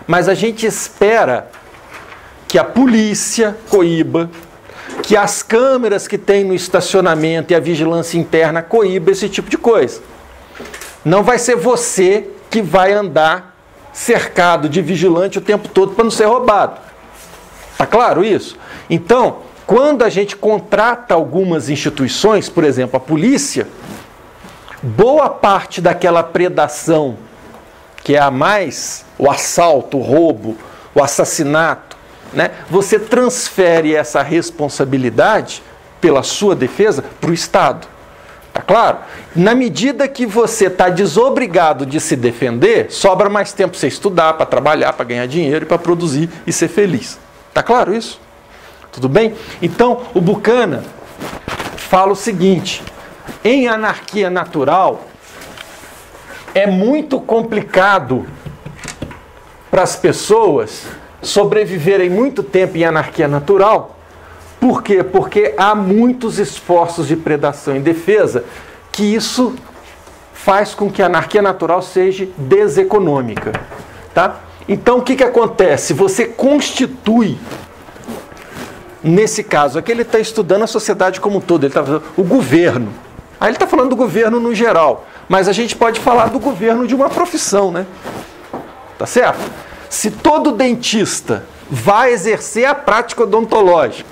Mas a gente espera que a polícia coíba, que as câmeras que tem no estacionamento e a vigilância interna coíba esse tipo de coisa. Não vai ser você que vai andar cercado de vigilante o tempo todo para não ser roubado. Tá claro isso? Então, quando a gente contrata algumas instituições, por exemplo, a polícia, boa parte daquela predação, que é a mais, o assalto, o roubo, o assassinato, né? Você transfere essa responsabilidade pela sua defesa para o Estado. Tá claro? Na medida que você está desobrigado de se defender, sobra mais tempo para você estudar, para trabalhar, para ganhar dinheiro e para produzir e ser feliz. Tá claro isso? Tudo bem? Então, o Buchanan fala o seguinte: em anarquia natural, é muito complicado para as pessoas sobreviverem muito tempo em anarquia natural. Por quê? Porque há muitos esforços de predação e defesa, que isso faz com que a anarquia natural seja deseconômica. Tá? Então, o que acontece? Você constitui, nesse caso aqui, ele está estudando a sociedade como um todo, ele está falando o governo. Aí ele está falando do governo no geral, mas a gente pode falar do governo de uma profissão, né? Tá certo? Se todo dentista vai exercer a prática odontológica,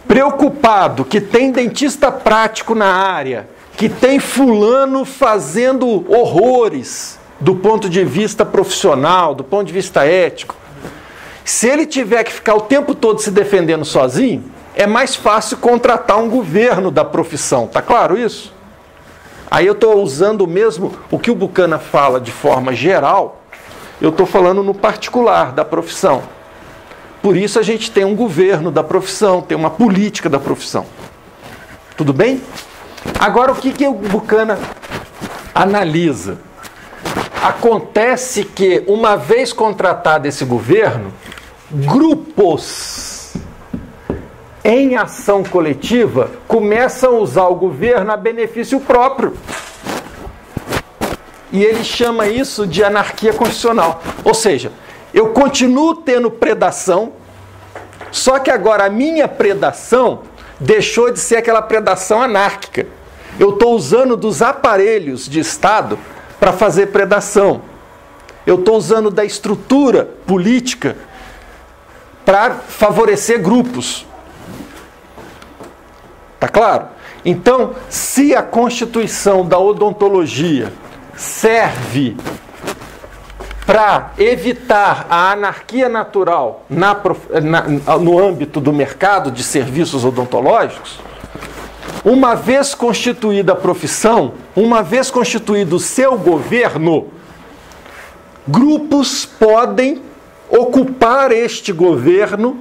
preocupado que tem dentista prático na área, que tem fulano fazendo horrores do ponto de vista profissional, do ponto de vista ético, se ele tiver que ficar o tempo todo se defendendo sozinho, é mais fácil contratar um governo da profissão. Tá claro isso? Aí eu estou usando mesmo o que o Buchanan fala de forma geral, eu estou falando no particular da profissão. Por isso a gente tem um governo da profissão, tem uma política da profissão. Tudo bem? Agora, o que o Buchanan analisa? Acontece que, uma vez contratado esse governo, grupos em ação coletiva começam a usar o governo a benefício próprio. E ele chama isso de anarquia constitucional. Ou seja, eu continuo tendo predação, só que agora a minha predação deixou de ser aquela predação anárquica. Eu estou usando dos aparelhos de Estado para fazer predação. Eu estou usando da estrutura política para favorecer grupos. Tá claro? Então, se a Constituição da odontologia serve para evitar a anarquia natural no âmbito do mercado de serviços odontológicos, uma vez constituída a profissão, uma vez constituído o seu governo, grupos podem ocupar este governo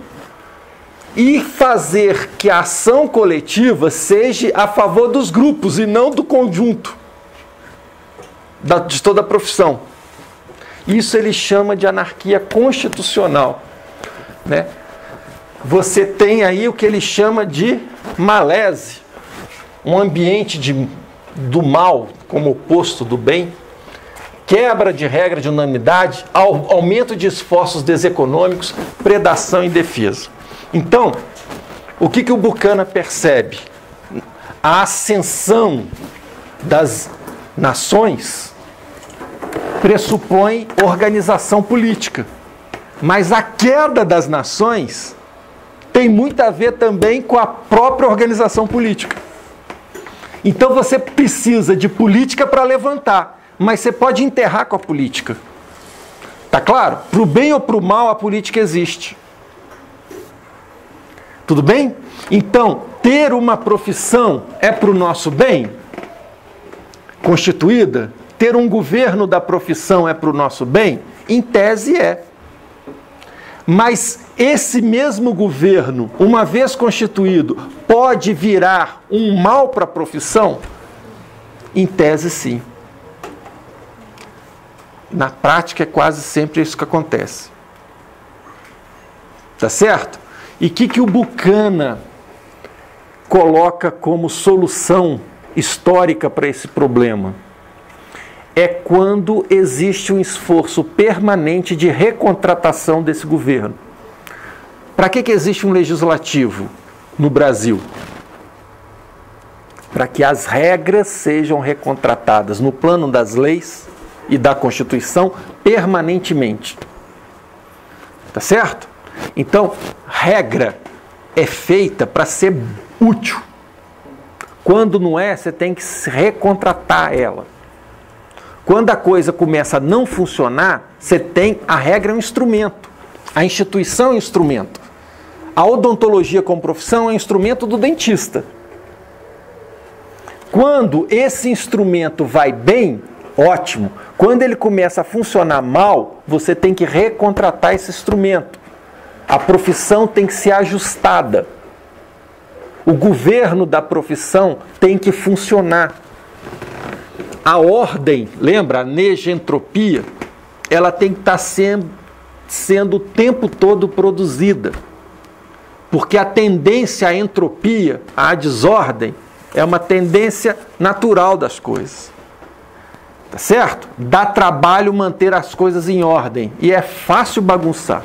e fazer que a ação coletiva seja a favor dos grupos e não do conjunto de toda a profissão. Isso ele chama de anarquia constitucional, né? Você tem aí o que ele chama de malese, um ambiente do mal como oposto do bem, quebra de regra de unanimidade, aumento de esforços deseconômicos, predação e defesa. Então, o que o Buchanan percebe? A ascensão das nações pressupõe organização política, mas a queda das nações tem muito a ver também com a própria organização política. Então você precisa de política para levantar, mas você pode enterrar com a política. Tá claro? Para o bem ou para o mal, a política existe. Tudo bem? Então, ter uma profissão é para o nosso bem? Constituída? Ter um governo da profissão é para o nosso bem? Em tese é. Mas esse mesmo governo, uma vez constituído, pode virar um mal para a profissão? Em tese, sim. Na prática, é quase sempre isso que acontece. Tá certo? E o que o Buchanan coloca como solução histórica para esse problema? É quando existe um esforço permanente de recontratação desse governo. Para que existe um legislativo no Brasil? Para que as regras sejam recontratadas no plano das leis e da Constituição permanentemente. Tá certo? Então, regra é feita para ser útil. Quando não é, você tem que recontratar ela. Quando a coisa começa a não funcionar, você tem... A regra é um instrumento. A instituição é um instrumento. A odontologia como profissão é um instrumento do dentista. Quando esse instrumento vai bem, ótimo. Quando ele começa a funcionar mal, você tem que recontratar esse instrumento. A profissão tem que ser ajustada. O governo da profissão tem que funcionar. A ordem, lembra, a negentropia, ela tem que estar sendo o tempo todo produzida. Porque a tendência à entropia, à desordem, é uma tendência natural das coisas. Tá certo? Dá trabalho manter as coisas em ordem. E é fácil bagunçar.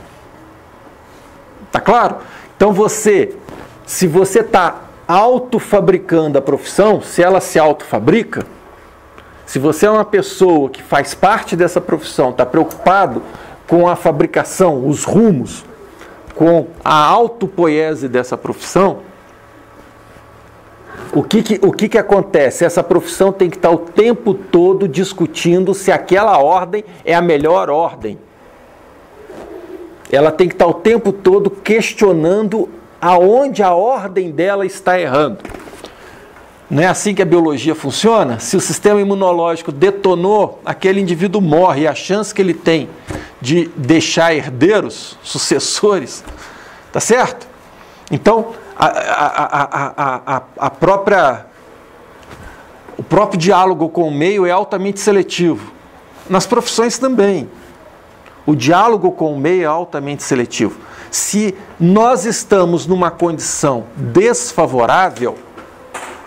Tá claro? Então se você está autofabricando a profissão, se ela se autofabrica, se você é uma pessoa que faz parte dessa profissão, está preocupado com a fabricação, os rumos, com a autopoiese dessa profissão, o que acontece? Essa profissão tem que estar o tempo todo discutindo se aquela ordem é a melhor ordem. Ela tem que estar o tempo todo questionando aonde a ordem dela está errando. Não é assim que a biologia funciona? Se o sistema imunológico detonou, aquele indivíduo morre. E a chance que ele tem de deixar herdeiros, sucessores, tá certo? Então, o próprio diálogo com o meio é altamente seletivo. Nas profissões também. O diálogo com o meio é altamente seletivo. Se nós estamos numa condição desfavorável,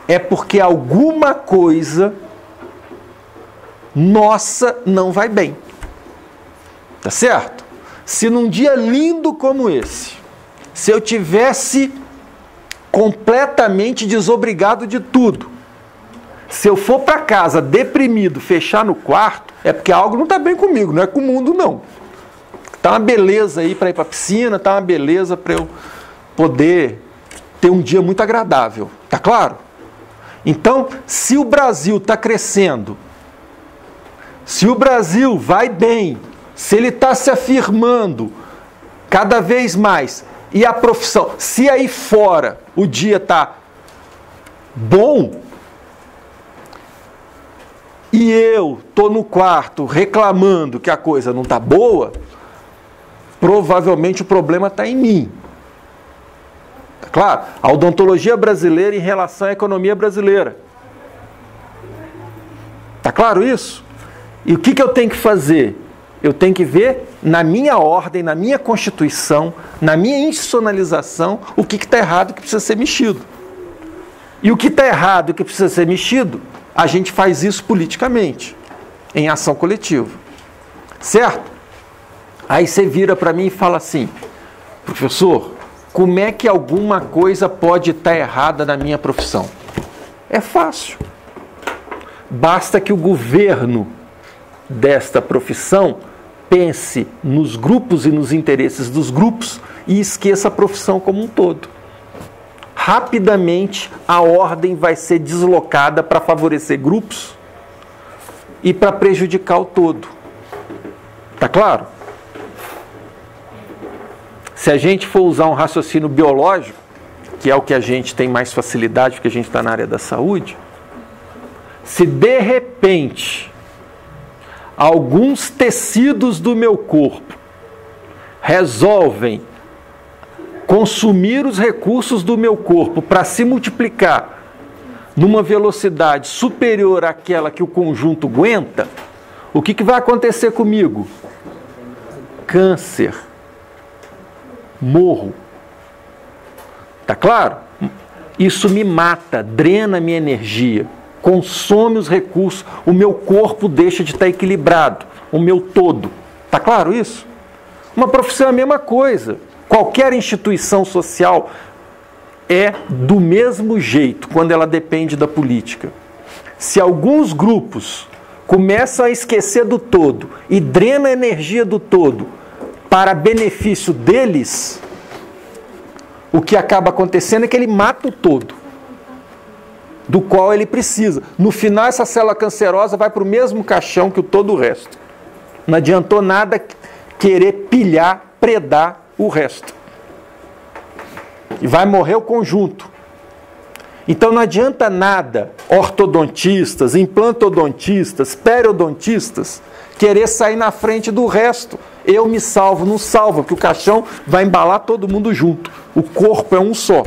é porque alguma coisa nossa não vai bem. Tá certo? Se num dia lindo como esse, se eu tivesse completamente desobrigado de tudo, se eu for para casa deprimido, fechar no quarto, é porque algo não está bem comigo, não é com o mundo não. Tá uma beleza aí para ir para a piscina, tá uma beleza para eu poder ter um dia muito agradável. Tá claro? Então, se o Brasil está crescendo, se o Brasil vai bem, se ele está se afirmando cada vez mais, e a profissão, se aí fora o dia está bom, e eu estou no quarto reclamando que a coisa não está boa, provavelmente o problema está em mim. Claro, a odontologia brasileira em relação à economia brasileira. Está claro isso? E o que eu tenho que fazer? Eu tenho que ver na minha ordem, na minha Constituição, na minha institucionalização, o que está errado e que precisa ser mexido. E o que está errado e que precisa ser mexido, a gente faz isso politicamente, em ação coletiva. Certo? Aí você vira para mim e fala assim, professor, como é que alguma coisa pode estar errada na minha profissão? É fácil. Basta que o governo desta profissão pense nos grupos e nos interesses dos grupos e esqueça a profissão como um todo. Rapidamente a ordem vai ser deslocada para favorecer grupos e para prejudicar o todo. Tá claro? Se a gente for usar um raciocínio biológico, que é o que a gente tem mais facilidade, porque a gente está na área da saúde, se de repente alguns tecidos do meu corpo resolvem consumir os recursos do meu corpo para se multiplicar numa velocidade superior àquela que o conjunto aguenta, o que vai acontecer comigo? Câncer. morro. Tá claro? Isso me mata, drena minha energia, consome os recursos, o meu corpo deixa de estar equilibrado, o meu todo. Tá claro isso? Uma profissão é a mesma coisa. Qualquer instituição social é do mesmo jeito quando ela depende da política. Se alguns grupos começam a esquecer do todo e drena a energia do todo para benefício deles, o que acaba acontecendo é que ele mata o todo, do qual ele precisa. No final, essa célula cancerosa vai para o mesmo caixão que o todo o resto. Não adiantou nada querer pilhar, predar o resto. E vai morrer o conjunto. Então não adianta nada ortodontistas, implantodontistas, periodontistas querer sair na frente do resto. Eu me salvo, não salvo, porque o caixão vai embalar todo mundo junto. O corpo é um só.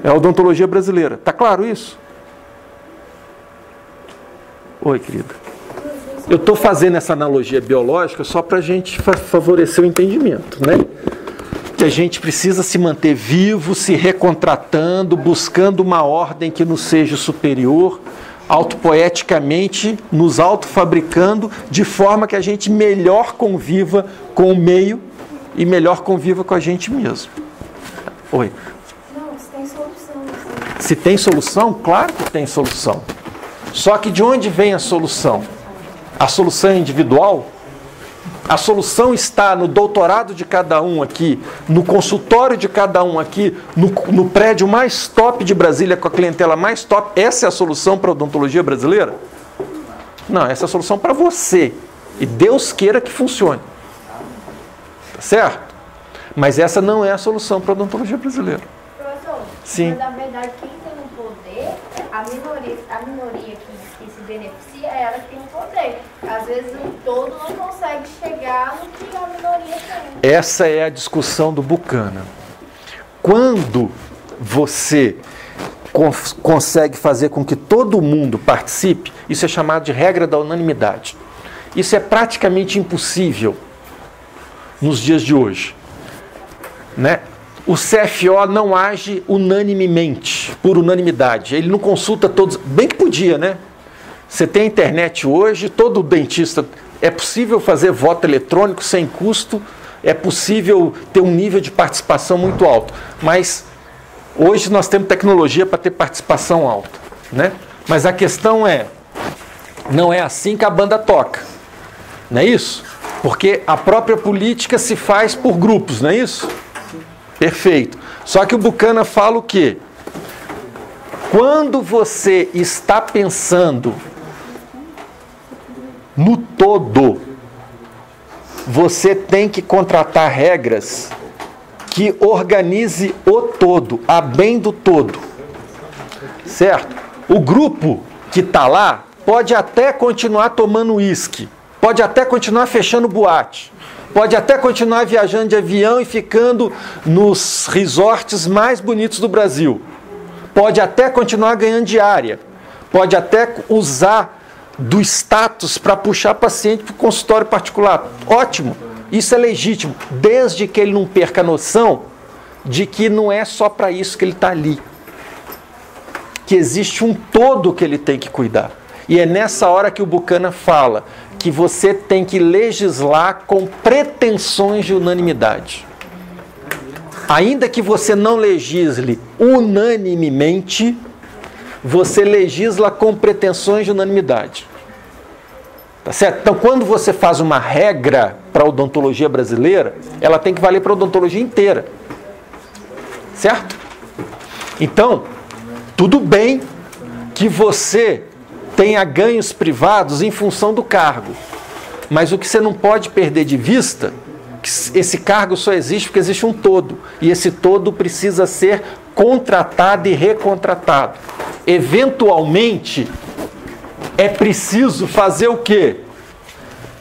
É a odontologia brasileira. Tá claro isso? Oi, querida. Eu estou fazendo essa analogia biológica só para a gente favorecer o entendimento, né? Que a gente precisa se manter vivo, se recontratando, buscando uma ordem que nos seja superior, autopoeticamente nos autofabricando, de forma que a gente melhor conviva com o meio e melhor conviva com a gente mesmo. Oi. Não, se tem solução. Se tem solução? Claro que tem solução. Só que de onde vem a solução? A solução é individual? A solução está no doutorado de cada um aqui, no consultório de cada um aqui, no prédio mais top de Brasília, com a clientela mais top. Essa é a solução para a odontologia brasileira? Não, essa é a solução para você. E Deus queira que funcione. Tá certo? Mas essa não é a solução para a odontologia brasileira. Professor, sim. Mas na verdade quem tem o poder, a minoria que se beneficia é ela que tem o poder. Às vezes o todo não consegue chegar no que a minoria tem. Essa é a discussão do Buchanan. Quando você consegue fazer com que todo mundo participe, isso é chamado de regra da unanimidade. Isso é praticamente impossível nos dias de hoje, né? O CFO não age unanimemente, por unanimidade. Ele não consulta todos. Bem que podia, né? Você tem a internet hoje, todo dentista... É possível fazer voto eletrônico sem custo, é possível ter um nível de participação muito alto. Mas hoje nós temos tecnologia para ter participação alta, né? Mas a questão é, não é assim que a banda toca, não é isso? Porque a própria política se faz por grupos, não é isso? Perfeito. Só que o Buchanan fala o quê? Quando você está pensando no todo, você tem que contratar regras que organize o todo, a bem do todo. Certo? O grupo que está lá pode até continuar tomando uísque, pode até continuar fechando boate, pode até continuar viajando de avião e ficando nos resorts mais bonitos do Brasil. Pode até continuar ganhando diária. Pode até usar do status para puxar paciente para o consultório particular. Ótimo. Isso é legítimo, desde que ele não perca a noção de que não é só para isso que ele está ali. Que existe um todo que ele tem que cuidar. E é nessa hora que o Buchanan fala que você tem que legislar com pretensões de unanimidade. Ainda que você não legisle unanimemente, você legisla com pretensões de unanimidade. Tá certo? Então, quando você faz uma regra para a odontologia brasileira, ela tem que valer para a odontologia inteira. Certo? Então, tudo bem que você tenha ganhos privados em função do cargo. Mas o que você não pode perder de vista, que esse cargo só existe porque existe um todo. E esse todo precisa ser contratado e recontratado. Eventualmente, é preciso fazer o quê?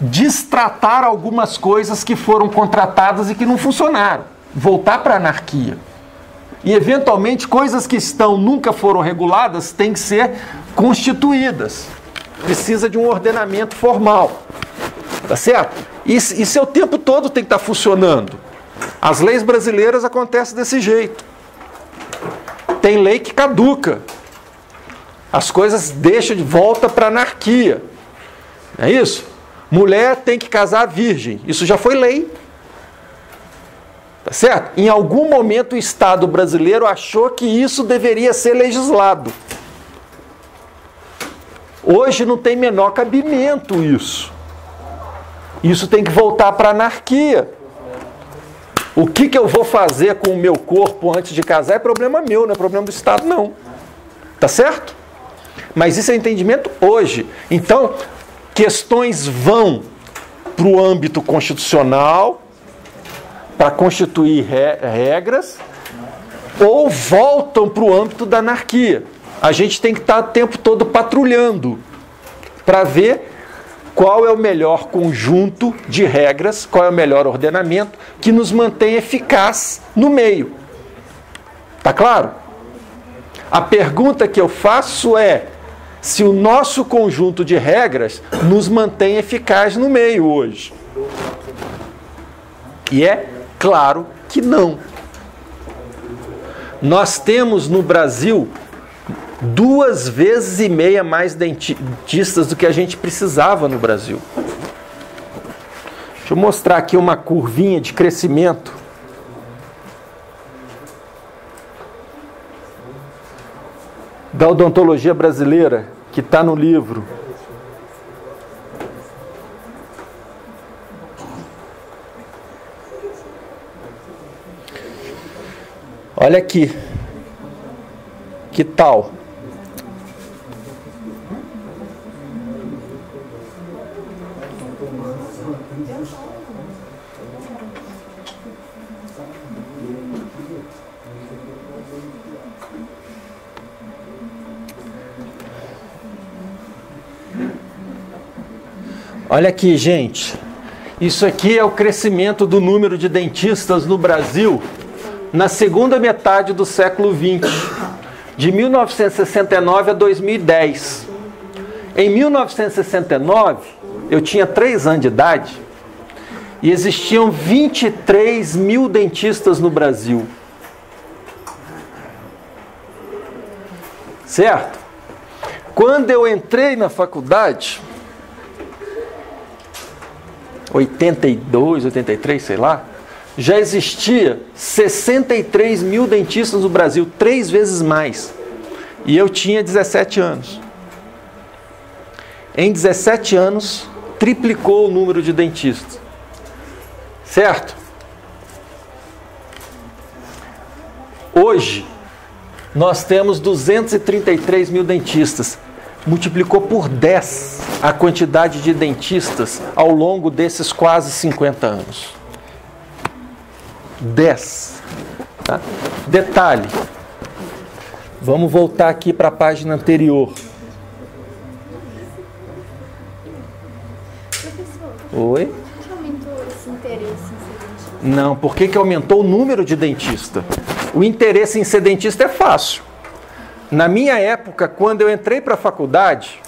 Destratar algumas coisas que foram contratadas e que não funcionaram. Voltar para a anarquia. E, eventualmente, coisas que nunca foram reguladas têm que ser constituídas. Precisa de um ordenamento formal. Tá certo? E seu tempo todo tem que estar funcionando. As leis brasileiras acontecem desse jeito. Tem lei que caduca. As coisas deixam de volta para a anarquia. Não é isso? Mulher tem que casar virgem. Isso já foi lei. Tá certo? Em algum momento o Estado brasileiro achou que isso deveria ser legislado. Hoje não tem menor cabimento isso. Isso tem que voltar para a anarquia. O que eu vou fazer com o meu corpo antes de casar é problema meu, não é problema do Estado, não. Tá certo? Mas isso é entendimento hoje. Então, questões vão para o âmbito constitucional, para constituir regras, ou voltam para o âmbito da anarquia. A gente tem que estar o tempo todo patrulhando para ver qual é o melhor conjunto de regras, qual é o melhor ordenamento que nos mantém eficaz no meio. Tá claro? A pergunta que eu faço é se o nosso conjunto de regras nos mantém eficaz no meio hoje. E é claro que não. Nós temos no Brasil 2,5 vezes mais dentistas do que a gente precisava no Brasil. Deixa eu mostrar aqui uma curvinha de crescimento. Da odontologia brasileira, que está no livro. Olha aqui. Que tal? Olha aqui, gente. Isso aqui é o crescimento do número de dentistas no Brasil na segunda metade do século XX, de 1969 a 2010. Em 1969, eu tinha 3 anos de idade e existiam 23 mil dentistas no Brasil. Certo? Quando eu entrei na faculdade, 82, 83, sei lá, já existia 63 mil dentistas no Brasil, 3 vezes mais. E eu tinha 17 anos. Em 17 anos, triplicou o número de dentistas. Certo? Hoje, nós temos 233 mil dentistas. Multiplicou por 10 a quantidade de dentistas ao longo desses quase 50 anos. 10. Tá? Detalhe. Vamos voltar aqui para a página anterior. Oi? Por que aumentou esse interesse em ser dentista? Não, por que aumentou o número de dentista? O interesse em ser dentista é fácil. Na minha época, quando eu entrei para a faculdade,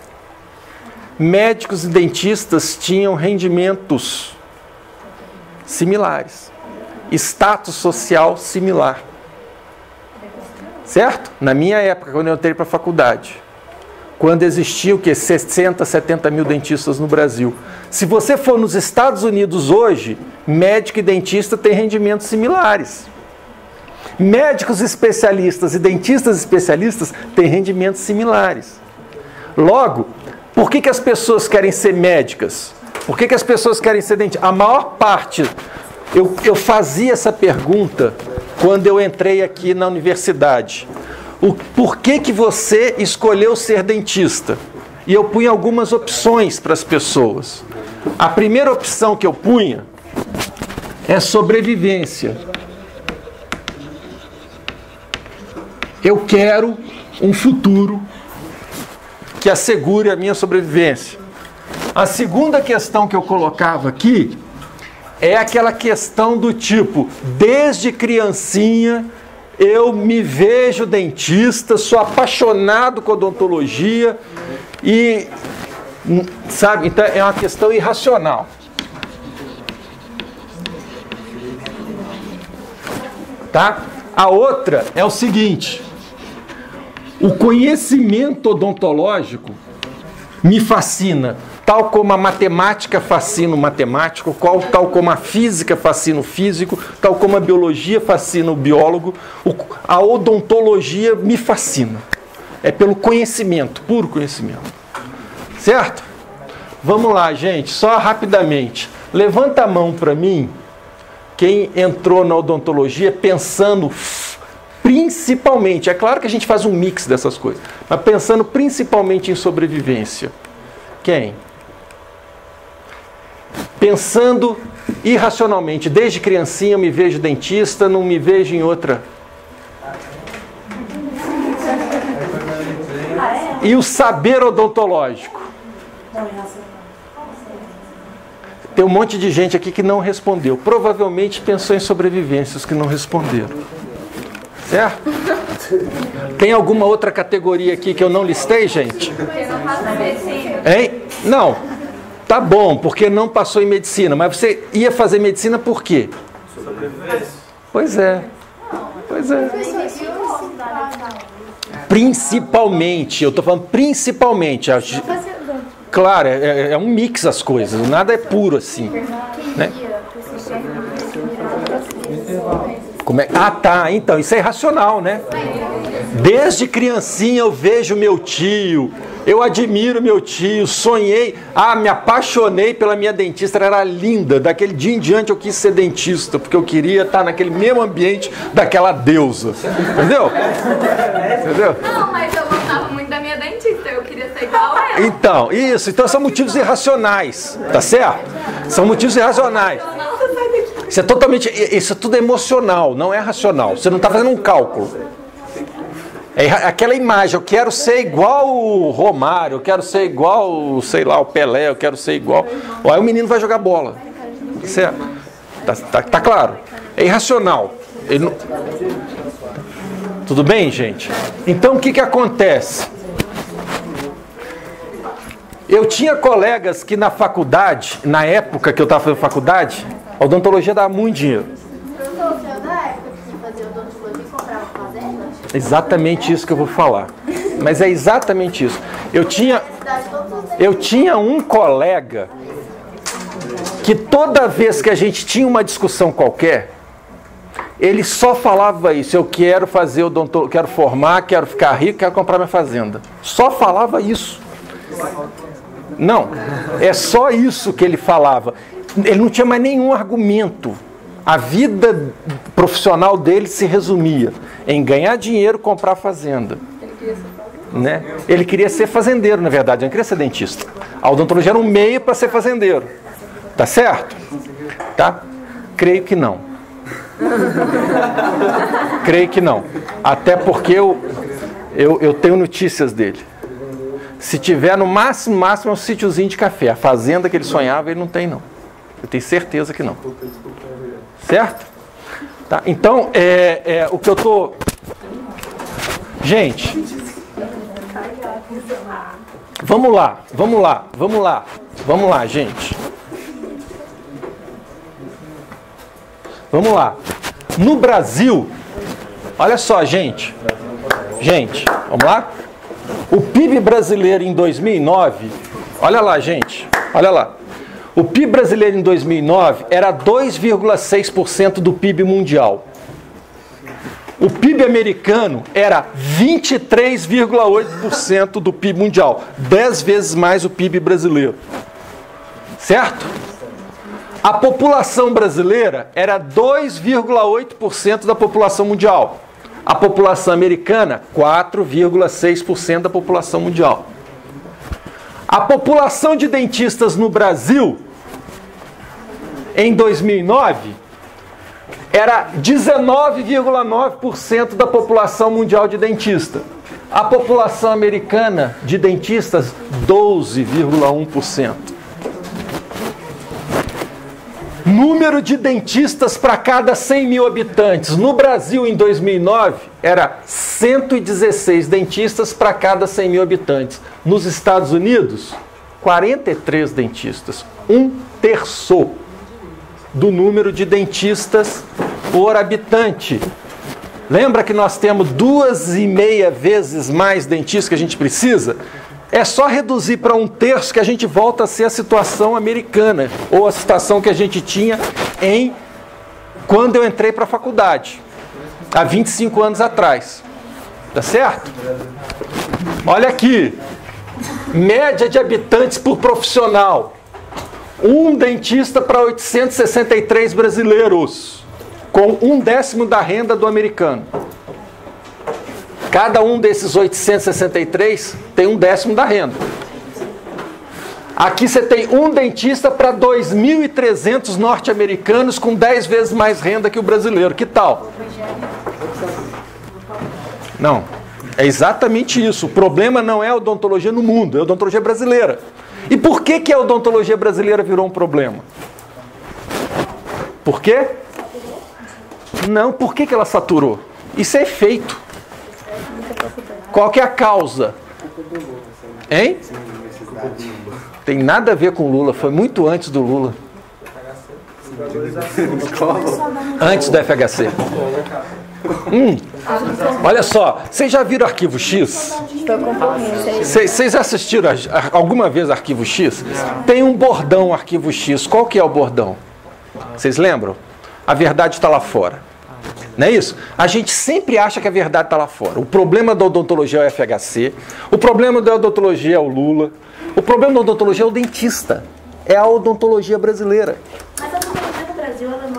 médicos e dentistas tinham rendimentos similares, status social similar. Certo? Na minha época, quando eu entrei para a faculdade, quando existia o quê? 60, 70 mil dentistas no Brasil. Se você for nos Estados Unidos hoje, médico e dentista têm rendimentos similares. Médicos especialistas e dentistas especialistas têm rendimentos similares. Logo, por que as pessoas querem ser médicas? Por que as pessoas querem ser dentistas? A maior parte, eu fazia essa pergunta quando eu entrei aqui na universidade. Por que você escolheu ser dentista? E eu punha algumas opções para as pessoas. A primeira opção que eu punha é sobrevivência. Eu quero um futuro que assegure a minha sobrevivência. A segunda questão que eu colocava aqui é aquela questão do tipo, desde criancinha eu me vejo dentista, sou apaixonado com odontologia e, sabe, então é uma questão irracional. Tá? A outra é o seguinte: o conhecimento odontológico me fascina, tal como a matemática fascina o matemático, tal como a física fascina o físico, tal como a biologia fascina o biólogo, a odontologia me fascina. É pelo conhecimento, puro conhecimento. Certo? Vamos lá, gente, só rapidamente. Levanta a mão para mim quem entrou na odontologia pensando principalmente, é claro que a gente faz um mix dessas coisas, mas pensando principalmente em sobrevivência. Quem? Pensando irracionalmente, desde criancinha eu me vejo dentista, não me vejo em outra. E o saber odontológico? Tem um monte de gente aqui que não respondeu. Provavelmente pensou em sobrevivência, os que não responderam. Certo? Tem alguma outra categoria aqui que eu não listei, gente? Porque não passa medicina. Hein? Não. Tá bom, porque não passou em medicina. Mas você ia fazer medicina por quê? Sobrevivência. Pois é. Pois é. Principalmente, eu estou falando principalmente. Claro, é um mix as coisas, nada é puro assim. Né? Como é? Ah, tá, então, isso é irracional, né? Desde criancinha eu vejo meu tio, eu admiro meu tio, sonhei, me apaixonei pela minha dentista, ela era linda, daquele dia em diante eu quis ser dentista, porque eu queria estar naquele mesmo ambiente daquela deusa, entendeu? Entendeu? Não, mas eu gostava muito da minha dentista, eu queria ser igual a ela. Então, isso, então são motivos irracionais, tá certo? São motivos irracionais. Isso é tudo emocional, não é racional, você não está fazendo um cálculo. É aquela imagem, eu quero ser igual o Romário, eu quero ser igual, sei lá, o Pelé, eu quero ser igual. Aí o menino vai jogar bola. Certo? Tá claro. É irracional. Não... Tudo bem, gente? Então o que acontece? Eu tinha colegas que na faculdade, na época que eu estava fazendo faculdade, a odontologia dava muito dinheiro. Exatamente isso que eu vou falar. Mas é exatamente isso. Eu tinha um colega que toda vez que a gente tinha uma discussão qualquer, ele só falava isso: eu quero fazer odontologia, quero formar, quero ficar rico, quero comprar minha fazenda. Só falava isso. Não, é só isso que ele falava. Ele não tinha mais nenhum argumento. A vida profissional dele se resumia em ganhar dinheiro, comprar fazenda. Né? Ele queria ser fazendeiro, na verdade, não queria ser dentista. A odontologia era um meio para ser fazendeiro. Tá certo? Tá? Creio que não. Creio que não. Até porque eu tenho notícias dele. Se tiver no máximo é um sítiozinho de café. A fazenda que ele sonhava, ele não tem, não. Eu tenho certeza que não. Certo? Tá? Então, o que eu tô... Gente, vamos lá, gente. Vamos lá. No Brasil, olha só, gente. Gente, vamos lá? O PIB brasileiro em 2009, olha lá, gente, olha lá. O PIB brasileiro em 2009 era 2,6% do PIB mundial. O PIB americano era 23,8% do PIB mundial. 10 vezes mais o PIB brasileiro. Certo? A população brasileira era 2,8% da população mundial. A população americana, 4,6% da população mundial. A população de dentistas no Brasil, em 2009, era 19,9% da população mundial de dentistas. A população americana de dentistas, 12,1%. Número de dentistas para cada 100 mil habitantes. No Brasil, em 2009, era 116 dentistas para cada 100 mil habitantes. Nos Estados Unidos, 43 dentistas. 1/3 do número de dentistas por habitante. Lembra que nós temos 2,5 vezes mais dentistas que a gente precisa? É só reduzir para 1/3 que a gente volta a ser a situação americana, ou a situação que a gente tinha quando eu entrei para a faculdade, há 25 anos atrás. Tá certo? Olha aqui, média de habitantes por profissional. Um dentista para 863 brasileiros, com 1/10 da renda do americano. Cada um desses 863 tem 1/10 da renda. Aqui você tem um dentista para 2.300 norte-americanos com 10 vezes mais renda que o brasileiro. Que tal? Não, é exatamente isso. O problema não é a odontologia no mundo, é a odontologia brasileira. E por que a odontologia brasileira virou um problema? Por quê? Não, por que ela saturou? Isso é efeito. Qual que é a causa? Hein? Tem nada a ver com Lula, foi muito antes do Lula. Antes do FHC. Olha só, vocês já viram Arquivo X? Vocês assistiram alguma vez Arquivo X? Tem um bordão Arquivo X. Qual que é o bordão? Vocês lembram? A verdade está lá fora. Não é isso? A gente sempre acha que a verdade está lá fora. O problema da odontologia é o FHC, o problema da odontologia é o Lula, o problema da odontologia é o dentista. É a odontologia brasileira. Mas a odontologia no Brasil ela não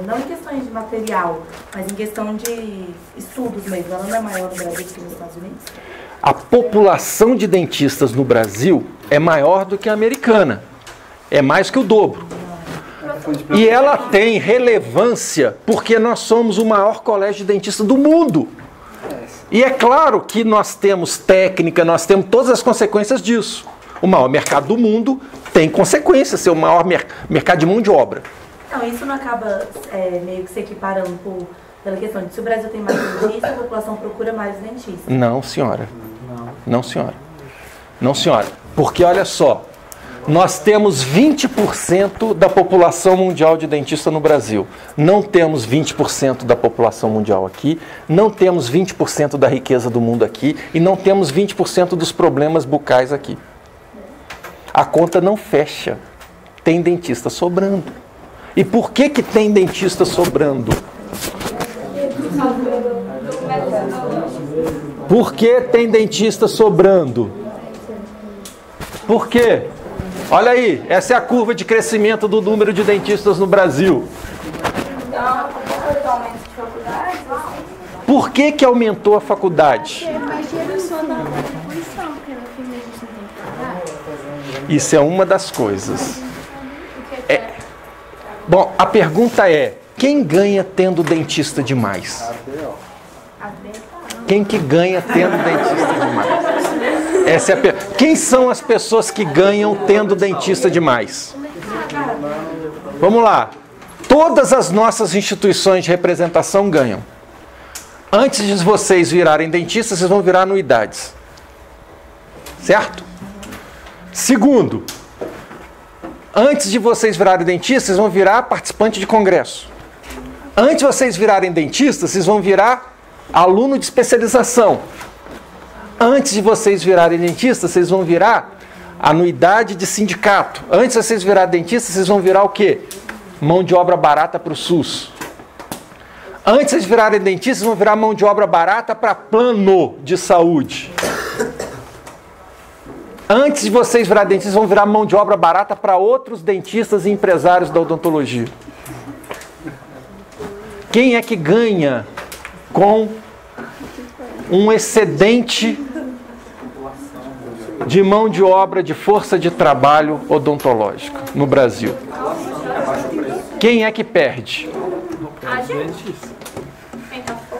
não em questões de material, mas em questão de estudos mesmo. Ela não é maior no Brasil que nos Estados Unidos? A população de dentistas no Brasil é maior do que a americana. É mais que o dobro. E ela tem relevância porque nós somos o maior colégio de dentistas do mundo. E é claro que nós temos técnica, nós temos todas as consequências disso. O maior mercado do mundo tem consequências, ser o maior mercado de mão de obra. Não, isso não acaba meio que se equiparando pela questão de se o Brasil tem mais dentistas, a população procura mais dentistas? Não, senhora. Não, senhora. Não, senhora. Porque olha só, nós temos 20% da população mundial de dentista no Brasil. Não temos 20% da população mundial aqui, não temos 20% da riqueza do mundo aqui e não temos 20% dos problemas bucais aqui. A conta não fecha. Tem dentista sobrando. E por que tem dentista sobrando? Por que tem dentista sobrando? Por quê? Olha aí, essa é a curva de crescimento do número de dentistas no Brasil. Por que aumentou a faculdade? Isso é uma das coisas. Bom, a pergunta é, quem ganha tendo dentista demais? Quem que ganha tendo dentista demais? Essa é a Quem são as pessoas que ganham tendo dentista demais? Vamos lá. Todas as nossas instituições de representação ganham. Antes de vocês virarem dentistas, vocês vão virar anuidades. Certo? Segundo, antes de vocês virarem dentistas, vocês vão virar participante de congresso. Antes de vocês virarem dentistas, vocês vão virar aluno de especialização. Antes de vocês virarem dentistas, vocês vão virar anuidade de sindicato. Antes de vocês virarem dentistas, vocês vão virar o quê? Mão de obra barata para o SUS. Antes de vocês virarem dentistas, vocês vão virar mão de obra barata para plano de saúde. Antes de vocês virarem dentistas, vão virar mão de obra barata para outros dentistas e empresários da odontologia. Quem é que ganha com um excedente de mão de obra, de força de trabalho odontológica no Brasil? Quem é que perde? A gente.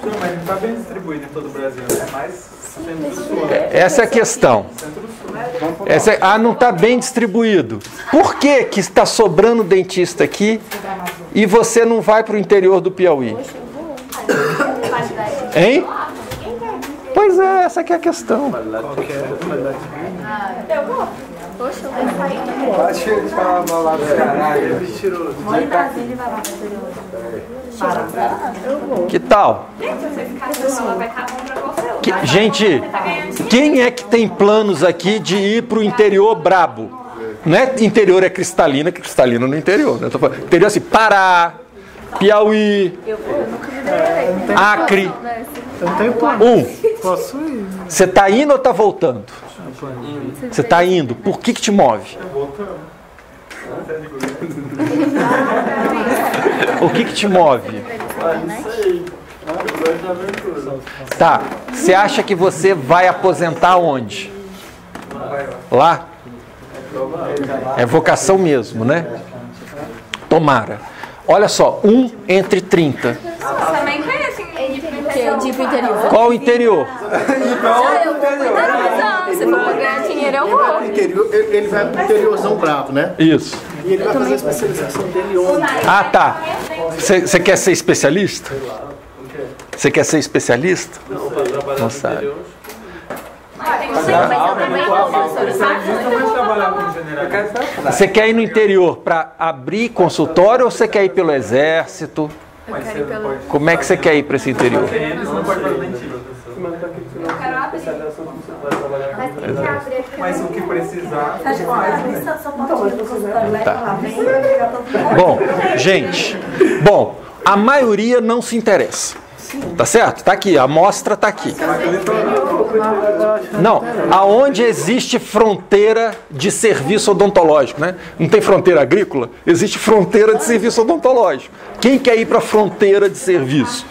Não, mas não está bem distribuído em todo o Brasil, é mais centro-sul. Essa é a questão. Não está bem distribuído. Por que está sobrando dentista aqui e você não vai para o interior do Piauí? Hein? Pois é, essa aqui é a questão. Poxa, eu vou sair. Acho que ele falava lá do Ceará, ele me tirou. Mora em Brasília e vai lá para o interior. Que tal? Gente, quem é que tem planos aqui de ir para o interior brabo? Não é interior, é Cristalina, que Cristalina no interior. Né? Interior assim, Pará, Piauí, Acre. Eu não tenho plano. Posso ir. Você está indo ou está voltando? Você está indo. Por que te move? O que te move? Tá. Você acha que você vai aposentar onde? Lá? É vocação mesmo, né? Tomara. Olha só, 1 entre 30. Também conhece tipo interior. Qual o interior? Eu vou pro interiorzão. Se for pra ganhar dinheiro, eu vou. Ele vai pro interiorzão bravo, né? Isso. E ele vai fazer a especialização dele onde? Ah, tá. Você quer ser especialista? Você quer ser especialista? Não sabe. Você quer ir no interior para abrir consultório ou você quer ir pelo exército? Como é que você quer ir para esse interior? Mas o que precisar. Tá. Bom, gente, a maioria não se interessa. Tá certo? Tá aqui, a amostra tá aqui. Não, aonde existe fronteira de serviço odontológico, né? Não tem fronteira agrícola, existe fronteira de serviço odontológico. Quem quer ir para a fronteira de serviço?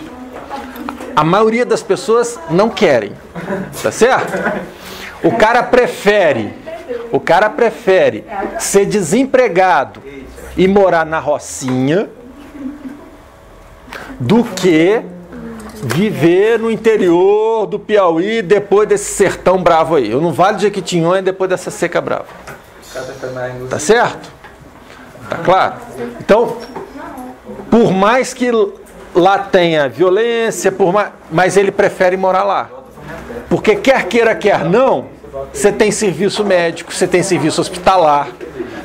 A maioria das pessoas não querem. Tá certo? O cara prefere ser desempregado e morar na rocinha do que viver no interior do Piauí depois desse sertão bravo aí. Eu não vale de Jequitinhonha depois dessa seca brava. Tá certo? Tá claro? Então, por mais que lá tenha violência, mas ele prefere morar lá. Porque quer queira, quer não, você tem serviço médico, você tem serviço hospitalar,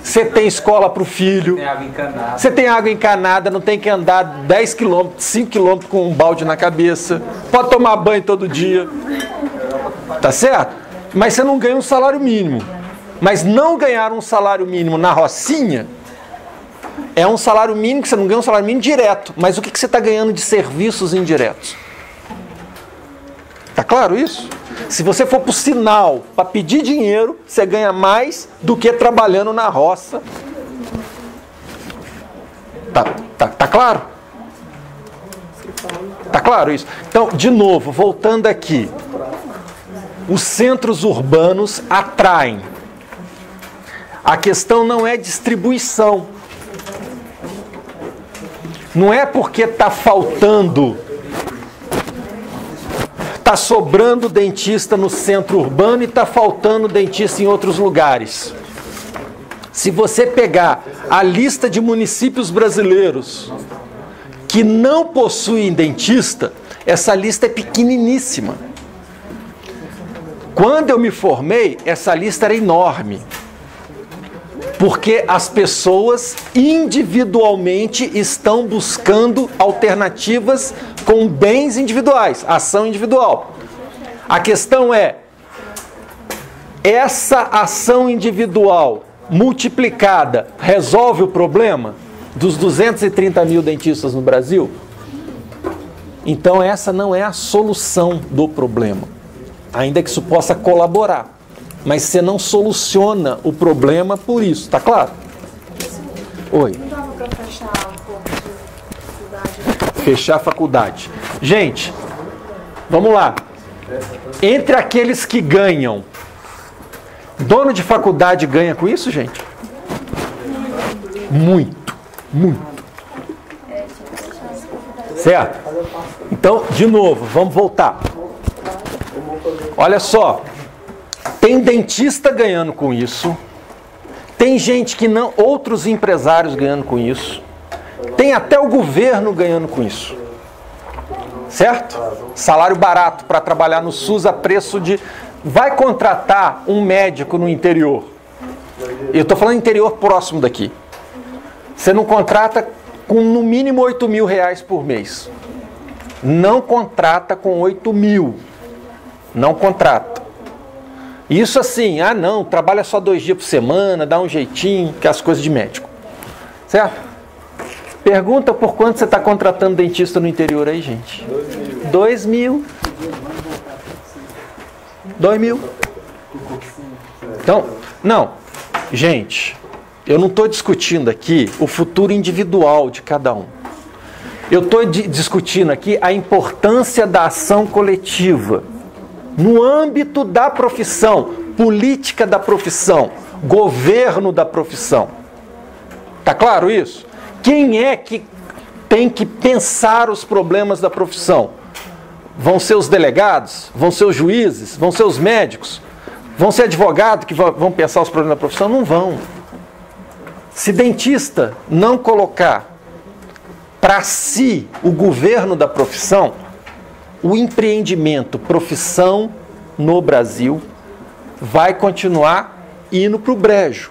você tem escola para o filho, você tem água encanada, não tem que andar 10 km, 5 km com um balde na cabeça, pode tomar banho todo dia, tá certo? Mas você não ganha um salário mínimo. Mas não ganhar um salário mínimo na rocinha é um salário mínimo que você não ganha um salário mínimo direto. Mas o que você está ganhando de serviços indiretos? Tá claro isso? Se você for para o sinal para pedir dinheiro, você ganha mais do que trabalhando na roça. Tá claro? Tá claro isso? Então, de novo, voltando aqui. Os centros urbanos atraem. A questão não é distribuição. Não é porque está faltando, está sobrando dentista no centro urbano e está faltando dentista em outros lugares. Se você pegar a lista de municípios brasileiros que não possuem dentista, essa lista é pequeniníssima. Quando eu me formei, essa lista era enorme. Porque as pessoas individualmente estão buscando alternativas com bens individuais, ação individual. A questão é, essa ação individual multiplicada resolve o problema dos 230 mil dentistas no Brasil? Então essa não é a solução do problema, ainda que isso possa colaborar. Mas você não soluciona o problema por isso, tá claro? Oi. Não dava pra fechar o corpo de faculdade. Fechar a faculdade. Gente, vamos lá. Entre aqueles que ganham, dono de faculdade ganha com isso, gente? Muito, muito. Certo? Então, de novo, vamos voltar. Olha só. Tem dentista ganhando com isso, tem gente que não, outros empresários ganhando com isso, tem até o governo ganhando com isso, certo? Salário barato para trabalhar no SUS a preço de... Vai contratar um médico no interior, Eu estou falando interior próximo daqui. Você não contrata com no mínimo 8 mil reais por mês. Não contrata com 8 mil. Não contrata. Isso assim, não, trabalha só 2 dias por semana, dá um jeitinho, que é as coisas de médico. Certo? Pergunta por quanto você está contratando dentista no interior aí, gente. 2 mil. 2 mil. Então, não. Gente, eu não estou discutindo aqui o futuro individual de cada um. Eu estou discutindo aqui a importância da ação coletiva no âmbito da profissão, política da profissão, governo da profissão. Tá claro isso? Quem é que tem que pensar os problemas da profissão? Vão ser os delegados? Vão ser os juízes? Vão ser os médicos? Vão ser advogados que vão pensar os problemas da profissão? Não vão. Se dentista não colocar para si o governo da profissão, o empreendimento, profissão no Brasil vai continuar indo para o brejo.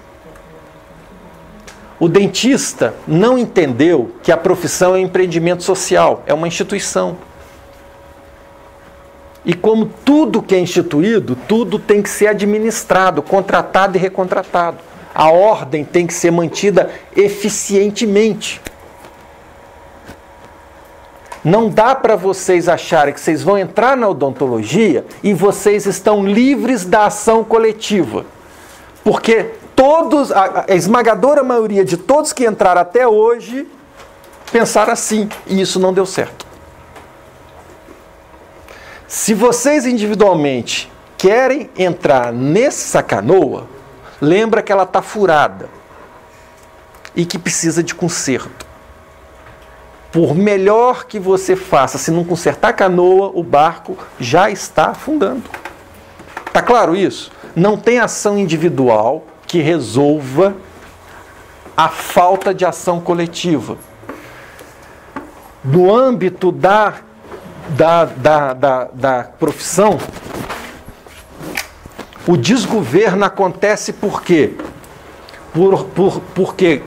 O dentista não entendeu que a profissão é um empreendimento social, é uma instituição. E como tudo que é instituído, tudo tem que ser administrado, contratado e recontratado. A ordem tem que ser mantida eficientemente. Não dá para vocês acharem que vocês vão entrar na odontologia e vocês estão livres da ação coletiva. Porque todos, a esmagadora maioria de todos que entraram até hoje pensaram assim, e isso não deu certo. Se vocês individualmente querem entrar nessa canoa, lembra que ela está furada e que precisa de conserto. Por melhor que você faça, se não consertar a canoa, o barco já está afundando. Tá claro isso? Não tem ação individual que resolva a falta de ação coletiva. No âmbito da profissão, o desgoverno acontece por quê? Porque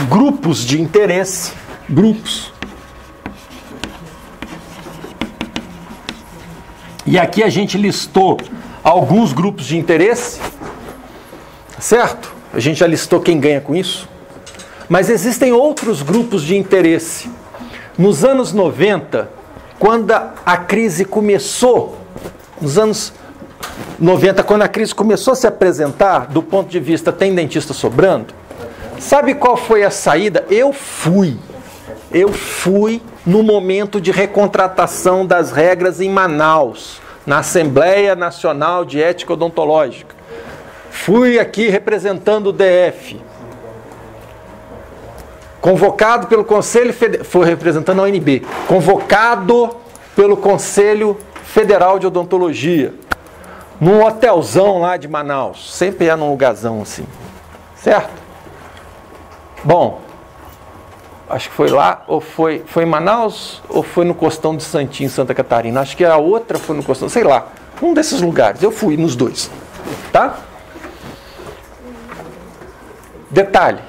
grupos de interesse, e aqui a gente listou alguns grupos de interesse, certo? A gente já listou quem ganha com isso. Mas existem outros grupos de interesse. Nos anos 90, quando a crise começou, nos anos 90, quando a crise começou a se apresentar, do ponto de vista tem dentista sobrando, sabe qual foi a saída? Eu fui no momento de recontratação das regras em Manaus, na Assembleia Nacional de Ética Odontológica. Fui aqui representando o DF. Convocado pelo Conselho Federal, foi representando a ONB, convocado pelo Conselho Federal de Odontologia, num hotelzão lá de Manaus, sempre é num lugarzão assim, certo? Bom, acho que foi lá, ou foi em Manaus, ou foi no Costão de Santinho, Santa Catarina, acho que a outra foi no Costão, sei lá, um desses lugares, eu fui nos dois, tá? Detalhe,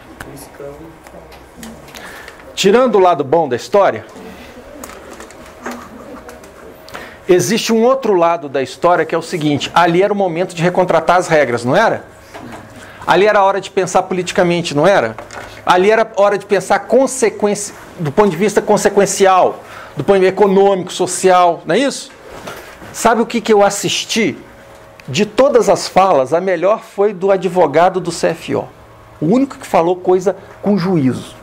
tirando o lado bom da história, existe um outro lado da história que é o seguinte, ali era o momento de recontratar as regras, não era? Ali era a hora de pensar politicamente, não era? Ali era a hora de pensar consequência, do ponto de vista consequencial, do ponto de vista econômico, social, não é isso? Sabe o que eu assisti? De todas as falas, a melhor foi do advogado do CFO. O único que falou coisa com juízo.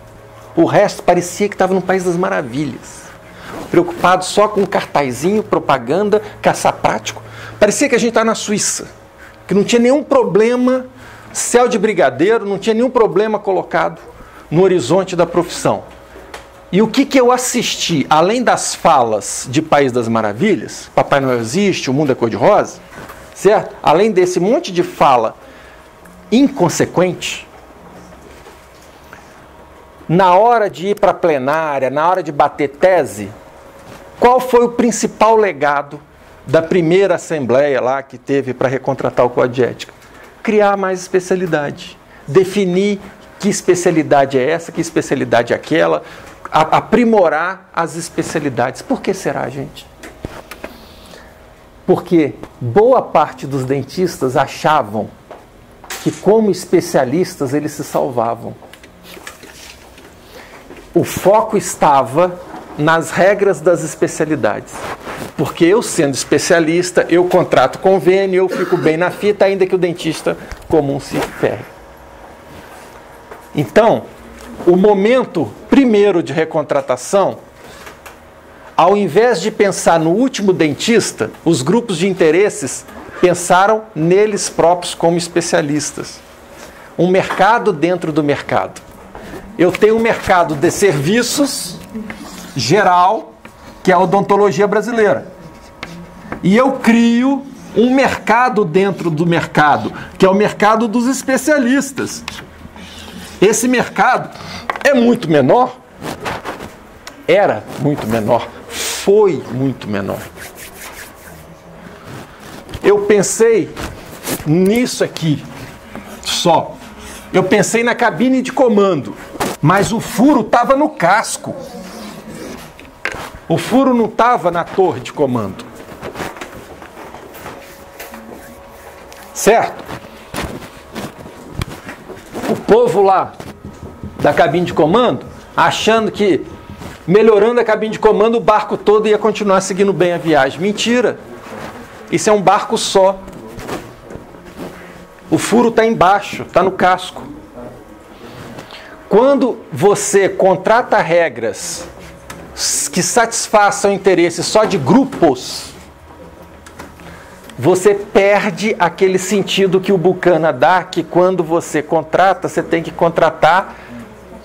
O resto parecia que estava no País das Maravilhas. Preocupado só com cartazinho, propaganda, caça-prático. Parecia que a gente estava na Suíça. Que não tinha nenhum problema, céu de brigadeiro, não tinha nenhum problema colocado no horizonte da profissão. E o que eu assisti, além das falas de País das Maravilhas, Papai Noel existe, o mundo é cor-de-rosa, certo? Além desse monte de fala inconsequente, na hora de ir para a plenária, na hora de bater tese, qual foi o principal legado da primeira assembleia lá que teve para recontratar o Código de Ética? Criar mais especialidade. definir que especialidade é essa, que especialidade é aquela, aprimorar as especialidades. Por que será, gente? Porque boa parte dos dentistas achavam que, como especialistas, eles se salvavam. O foco estava nas regras das especialidades. Porque eu, sendo especialista, eu contrato convênio, eu fico bem na fita, ainda que o dentista comum se ferre. Então, o momento primeiro de recontratação, ao invés de pensar no último dentista, os grupos de interesses pensaram neles próprios como especialistas. Um mercado dentro do mercado. Eu tenho um mercado de serviços geral, que é a odontologia brasileira. E eu crio um mercado dentro do mercado, que é o mercado dos especialistas. Esse mercado é muito menor, era muito menor, foi muito menor. Eu pensei nisso aqui, só. Eu pensei na cabine de comando, mas o furo estava no casco. O furo não estava na torre de comando. Certo? O povo lá da cabine de comando, achando que melhorando a cabine de comando, o barco todo ia continuar seguindo bem a viagem. Mentira! Isso é um barco só. O furo está embaixo, está no casco. Quando você contrata regras que satisfaçam o interesse só de grupos, você perde aquele sentido que o Buchanan dá, que quando você contrata, você tem que contratar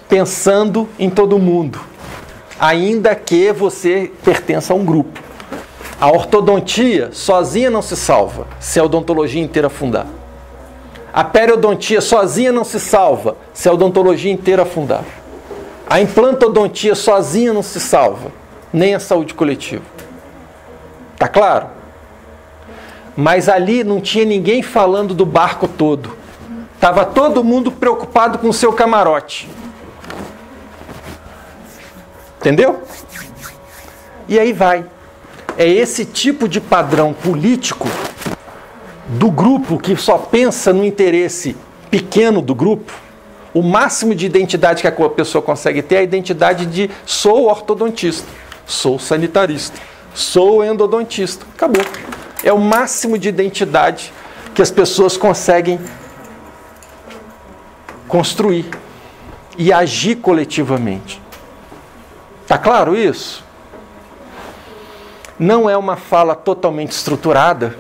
pensando em todo mundo, ainda que você pertença a um grupo. A ortodontia sozinha não se salva, se a odontologia inteira afundar. A periodontia sozinha não se salva, se a odontologia inteira afundar. A implantodontia sozinha não se salva, nem a saúde coletiva. Tá claro? Mas ali não tinha ninguém falando do barco todo. Estava todo mundo preocupado com o seu camarote. Entendeu? E aí vai. É esse tipo de padrão político do grupo que só pensa no interesse pequeno do grupo. O máximo de identidade que a pessoa consegue ter é a identidade de sou ortodontista, sou sanitarista, sou endodontista. Acabou. É o máximo de identidade que as pessoas conseguem construir e agir coletivamente. Tá claro isso? Não é uma fala totalmente estruturada.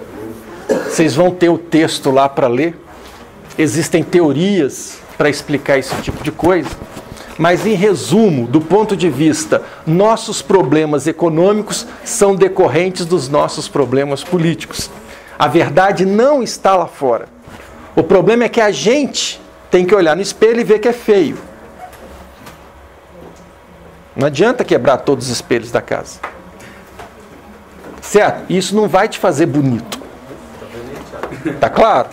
Vocês vão ter o texto lá para ler. Existem teorias para explicar esse tipo de coisa. Mas, em resumo, do ponto de vista, nossos problemas econômicos são decorrentes dos nossos problemas políticos. A verdade não está lá fora. O problema é que a gente tem que olhar no espelho e ver que é feio. Não adianta quebrar todos os espelhos da casa. Certo? Isso não vai te fazer bonito. Tá claro?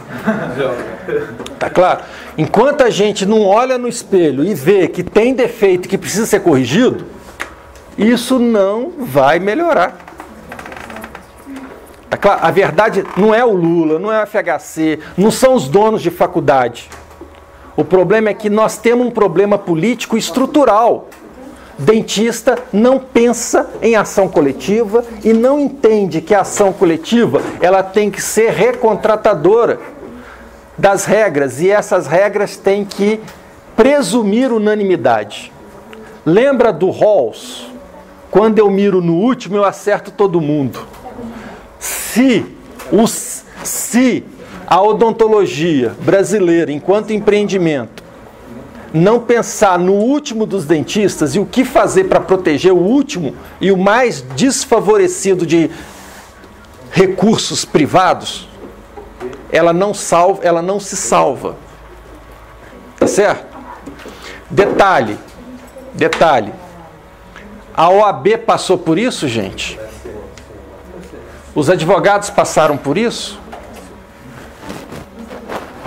Tá claro? Enquanto a gente não olha no espelho e vê que tem defeito que precisa ser corrigido, isso não vai melhorar. Tá claro? A verdade não é o Lula, não é o FHC, não são os donos de faculdade. O problema é que nós temos um problema político estrutural. Dentista não pensa em ação coletiva e não entende que a ação coletiva ela tem que ser recontratadora das regras, e essas regras têm que presumir unanimidade. Lembra do Rawls? Quando eu miro no último, eu acerto todo mundo. Se a odontologia brasileira, enquanto empreendimento, não pensar no último dos dentistas e o que fazer para proteger o último e o mais desfavorecido de recursos privados, ela não se salva. Tá certo? Detalhe. A OAB passou por isso, gente? Os advogados passaram por isso?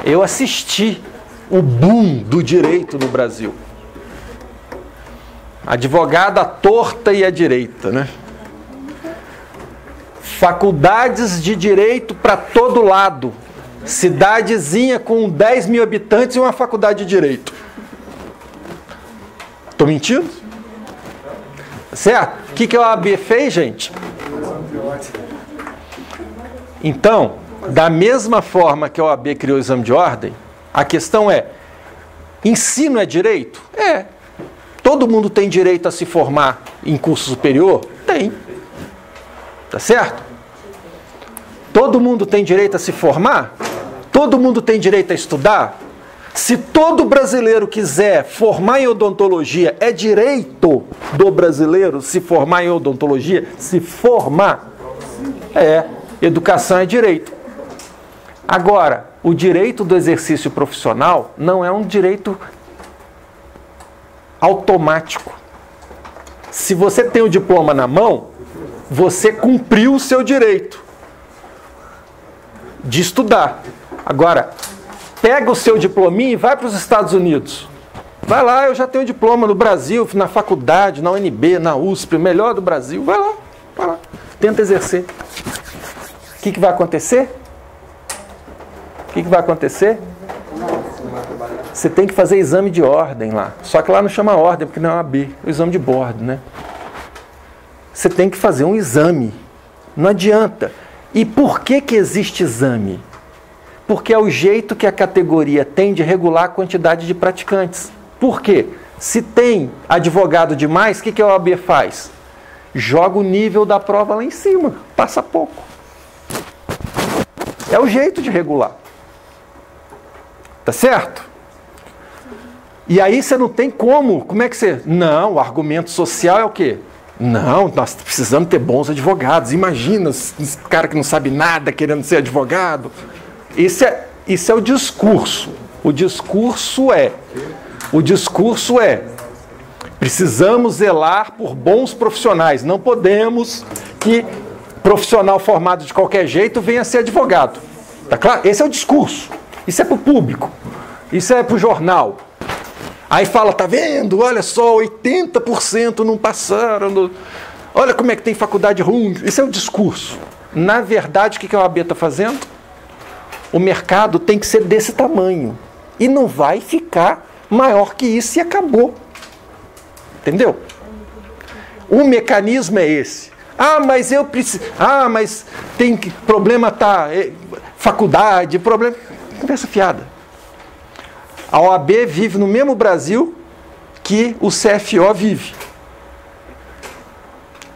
Eu assisti o boom do direito no Brasil. Advogada à torta e à direita, né? Faculdades de direito para todo lado. Cidadezinha com 10 mil habitantes e uma faculdade de direito. Estou mentindo? Certo? O que a OAB fez, gente? Então, da mesma forma que a OAB criou o exame de ordem, a questão é, ensino é direito? É. Todo mundo tem direito a se formar em curso superior? Tem. Tá certo? Todo mundo tem direito a se formar? Todo mundo tem direito a estudar? Se todo brasileiro quiser formar em odontologia, é direito do brasileiro se formar em odontologia? Se formar? É. Educação é direito. Agora, o direito do exercício profissional não é um direito automático. Se você tem o diploma na mão, você cumpriu o seu direito de estudar. Agora, pega o seu diplominha e vai para os Estados Unidos. Vai lá, eu já tenho diploma no Brasil, na faculdade, na UNB, na USP, o melhor do Brasil. Vai lá. Tenta exercer. O que vai acontecer? O que vai acontecer? Você tem que fazer exame de ordem lá. Só que lá não chama ordem, porque não é OAB. É o exame de bordo, né? Você tem que fazer um exame. Não adianta. E por que existe exame? Porque é o jeito que a categoria tem de regular a quantidade de praticantes. Por quê? Se tem advogado demais, o que a OAB faz? Joga o nível da prova lá em cima. Passa pouco. É o jeito de regular. Tá certo? E aí você não tem como. Como é que você... Não, o argumento social é o quê? Não, nós precisamos ter bons advogados. Imagina esse cara que não sabe nada querendo ser advogado. Isso é o discurso. O discurso é precisamos zelar por bons profissionais. Não podemos que profissional formado de qualquer jeito venha ser advogado. Tá claro? Esse é o discurso. Isso é para o público. Isso é para o jornal. Aí fala, tá vendo? Olha só, 80% não passaram. Olha como é que tem faculdade ruim. Isso é o discurso. Na verdade, o que a OAB está fazendo? O mercado tem que ser desse tamanho. E não vai ficar maior que isso e acabou. Entendeu? O mecanismo é esse. Ah, mas eu preciso... Ah, mas tem que... Problema tá... Faculdade, problema... Conversa fiada. A OAB vive no mesmo Brasil que o CFO vive.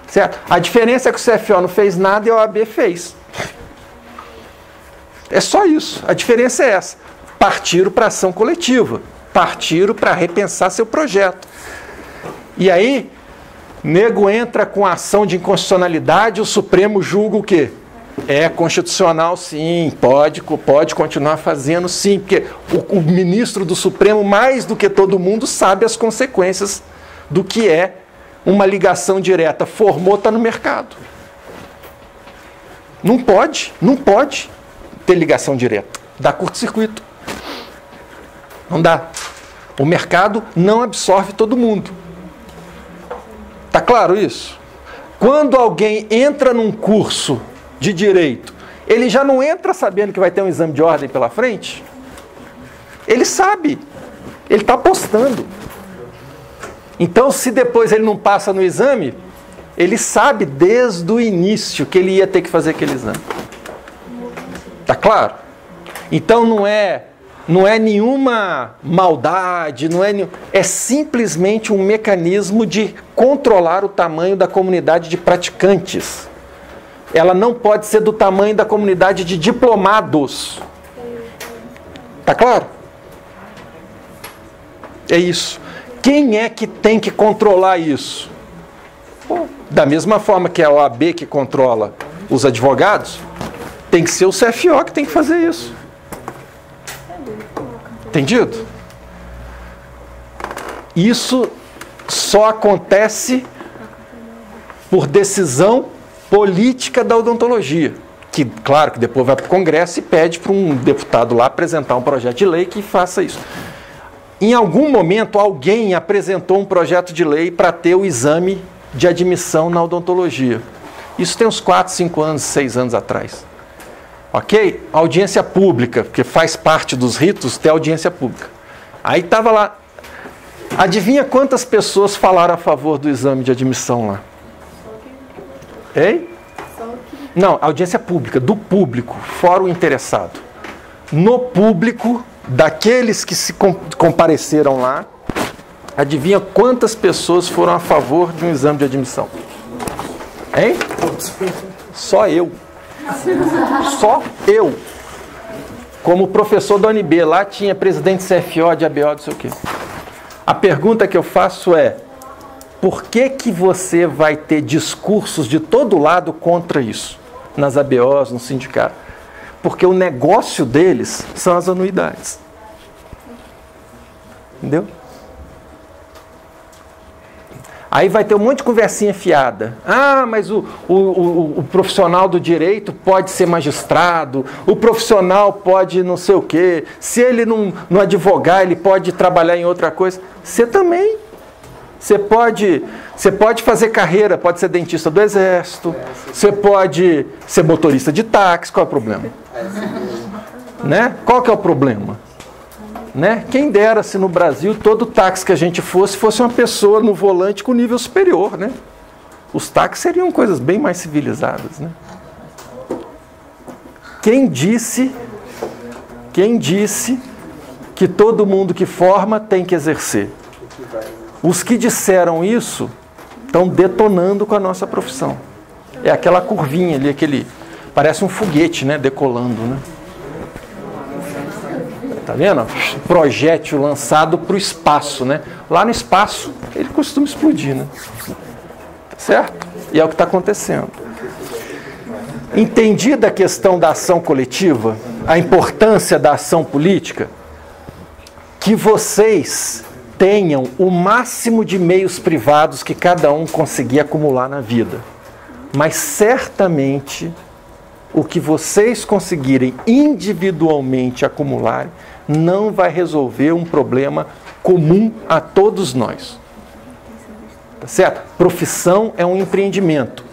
Certo? A diferença é que o CFO não fez nada e a OAB fez. É só isso. A diferença é essa. Partiram para ação coletiva. Partiram para repensar seu projeto. E aí, nego entra com a ação de inconstitucionalidade, o Supremo julga o quê? É constitucional, sim, pode continuar fazendo, sim, porque o ministro do Supremo, mais do que todo mundo, sabe as consequências do que é uma ligação direta. Formou, está no mercado. Não pode ter ligação direta. Dá curto-circuito. Não dá. O mercado não absorve todo mundo. Tá claro isso? Quando alguém entra num curso de direito, ele já não entra sabendo que vai ter um exame de ordem pela frente? Ele sabe. Ele está apostando. Então, se depois ele não passa no exame, ele sabe desde o início que ele ia ter que fazer aquele exame. Tá claro? Então não é nenhuma maldade, é simplesmente um mecanismo de controlar o tamanho da comunidade de praticantes. Ela não pode ser do tamanho da comunidade de diplomados. Tá claro? É isso. Quem é que tem que controlar isso? Bom, da mesma forma que é a OAB que controla os advogados, tem que ser o CFO que tem que fazer isso. Entendido? Isso só acontece por decisão política da odontologia. que, claro, que depois vai para o Congresso e pede para um deputado lá apresentar um projeto de lei que faça isso. Em algum momento, alguém apresentou um projeto de lei para ter o exame de admissão na odontologia. Isso tem uns 4, 5 anos, 6 anos atrás. Ok? Audiência pública, porque faz parte dos ritos ter audiência pública. Aí estava lá. Adivinha quantas pessoas falaram a favor do exame de admissão lá? Hein? Não, audiência pública, do público, fora o interessado. No público, daqueles que se compareceram lá, adivinha quantas pessoas foram a favor de um exame de admissão? Hein? Só eu. Só eu. Como professor da UNB, lá tinha presidente CFO, de ABO, não sei o quê. A pergunta que eu faço é, por que que você vai ter discursos de todo lado contra isso? Nas ABOs, no sindicato. Porque o negócio deles são as anuidades. Entendeu? Aí vai ter um monte de conversinha fiada. Ah, mas o profissional do direito pode ser magistrado, o profissional pode não sei o quê, se ele não advogar, ele pode trabalhar em outra coisa. Você também. Você pode fazer carreira, pode ser dentista do Exército, você pode ser motorista de táxi, qual é o problema? Né? Qual que é o problema? Né? Quem dera se no Brasil todo táxi que a gente fosse uma pessoa no volante com nível superior, né? Os táxis seriam coisas bem mais civilizadas, né? Quem disse que todo mundo que forma tem que exercer? Os que disseram isso estão detonando com a nossa profissão. É aquela curvinha ali, parece um foguete, né? Decolando, né? Tá vendo? Projétil lançado para o espaço, né? Lá no espaço, ele costuma explodir, né? Certo? E é o que está acontecendo. Entendida a questão da ação coletiva, a importância da ação política, que vocês tenham o máximo de meios privados que cada um conseguir acumular na vida. Mas certamente o que vocês conseguirem individualmente acumular não vai resolver um problema comum a todos nós. Tá certo? Profissão é um empreendimento.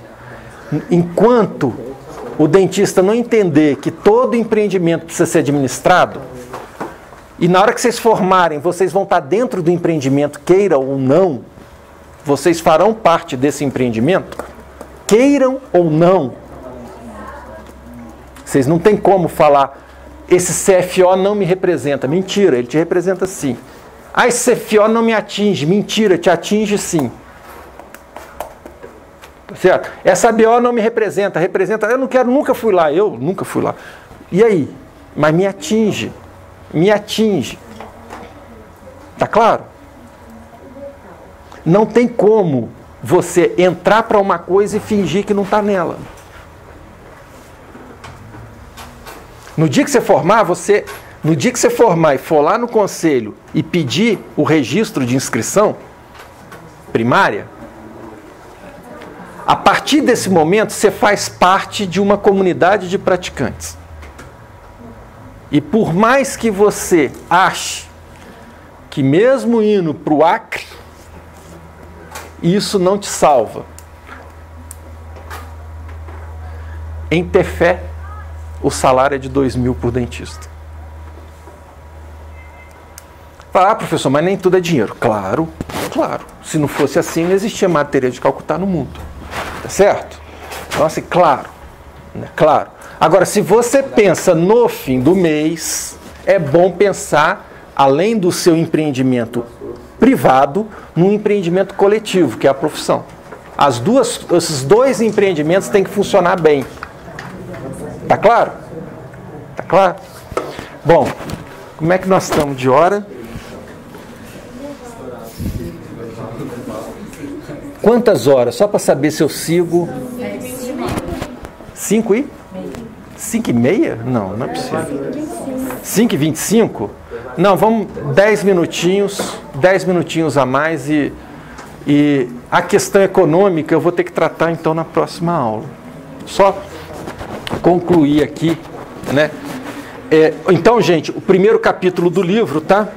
Enquanto o dentista não entender que todo empreendimento precisa ser administrado, e na hora que vocês formarem, vocês vão estar dentro do empreendimento, queiram ou não, vocês farão parte desse empreendimento, queiram ou não. Vocês não têm como falar, esse CFO não me representa. Mentira, ele te representa sim. Ah, esse CFO não me atinge. Mentira, te atinge sim. Tá certo? Essa ABO não me representa. Eu não quero, nunca fui lá. Eu nunca fui lá. E aí? Mas me atinge. Me atinge. Tá claro? Não tem como você entrar para uma coisa e fingir que não está nela. No dia que você formar, e for lá no conselho e pedir o registro de inscrição primária, a partir desse momento você faz parte de uma comunidade de praticantes. E por mais que você ache que mesmo indo para o Acre, isso não te salva. Em Tefé, o salário é de 2.000 por dentista. Fala, professor, mas nem tudo é dinheiro. Claro, claro. Se não fosse assim, não existia Madre Teresa de Calcutá no mundo. Tá certo? Então, assim, claro. Né? Claro. Agora, se você pensa no fim do mês, é bom pensar, além do seu empreendimento privado, num empreendimento coletivo, que é a profissão. Esses dois empreendimentos têm que funcionar bem. Tá claro? Tá claro? Bom, como é que nós estamos de hora? Quantas horas? Só para saber se eu sigo. 5 e? 5:30? Não, não é possível. 5:25? Não, vamos 10 minutinhos a mais e a questão econômica eu vou ter que tratar então na próxima aula. Só concluir aqui, né? Então, gente, o primeiro capítulo do livro, tá?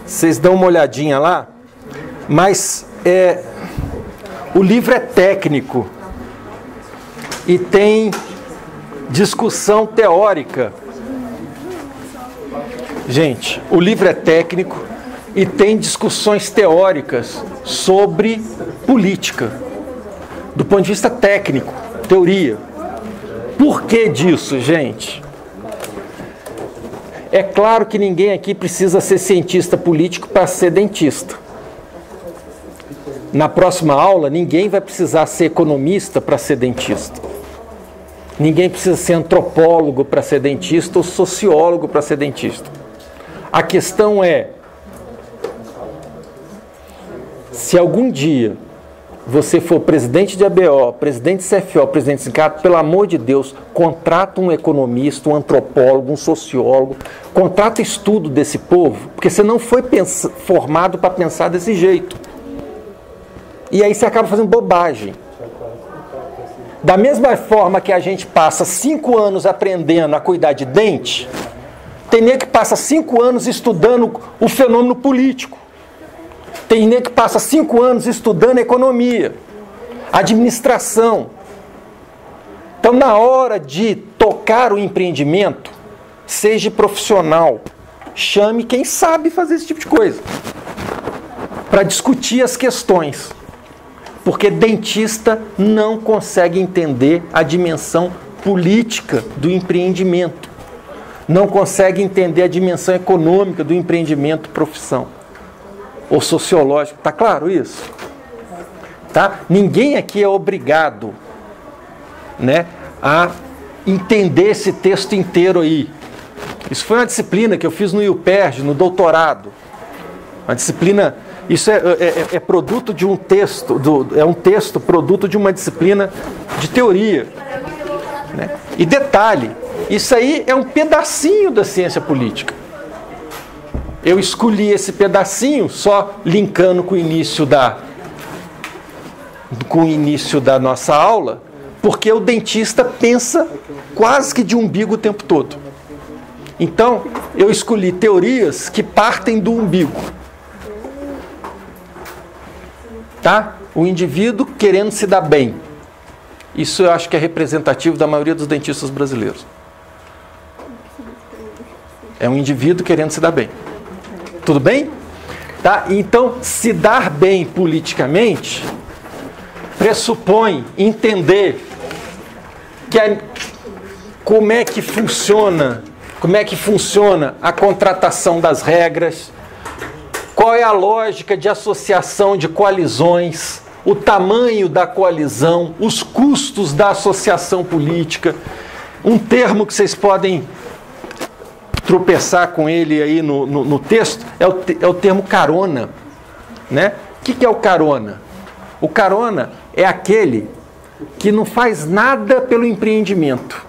Vocês dão uma olhadinha lá, mas o livro é técnico e tem discussão teórica. Gente, o livro é técnico e tem discussões teóricas sobre política, do ponto de vista técnico, teoria. Por que disso, gente? É claro que ninguém aqui precisa ser cientista político para ser dentista. Na próxima aula, ninguém vai precisar ser economista para ser dentista. Ninguém precisa ser antropólogo para ser dentista ou sociólogo para ser dentista. A questão é, se algum dia você for presidente de ABO, presidente de CFO, presidente de sindicato, pelo amor de Deus, contrata um economista, um antropólogo, um sociólogo, contrata estudo desse povo, porque você não foi formado para pensar desse jeito. E aí você acaba fazendo bobagem. Da mesma forma que a gente passa 5 anos aprendendo a cuidar de dente, tem nego que passa 5 anos estudando o fenômeno político. Tem nego que passa 5 anos estudando economia, administração. Então, na hora de tocar o empreendimento, seja profissional, chame quem sabe fazer esse tipo de coisa, para discutir as questões. Porque dentista não consegue entender a dimensão política do empreendimento. Não consegue entender a dimensão econômica do empreendimento profissão. Ou sociológico. Tá claro isso? Tá? Ninguém aqui é obrigado, né, a entender esse texto inteiro aí. Isso foi uma disciplina que eu fiz no IUPERJ, no doutorado. Uma disciplina... Isso é produto de um texto, é um texto produto de uma disciplina de teoria. Né? E detalhe, isso aí é um pedacinho da ciência política. Eu escolhi esse pedacinho só linkando com o início da nossa aula, porque o dentista pensa quase que de umbigo o tempo todo. Então, eu escolhi teorias que partem do umbigo. Tá? O indivíduo querendo se dar bem. Isso eu acho que é representativo da maioria dos dentistas brasileiros. É um indivíduo querendo se dar bem. Tudo bem? Tá? Então, se dar bem politicamente pressupõe entender como é que funciona a contratação das regras, qual é a lógica de associação de coalizões, o tamanho da coalizão, os custos da associação política. Um termo que vocês podem tropeçar com ele aí no texto é o termo carona. Né? O que é o carona? O carona é aquele que não faz nada pelo empreendimento,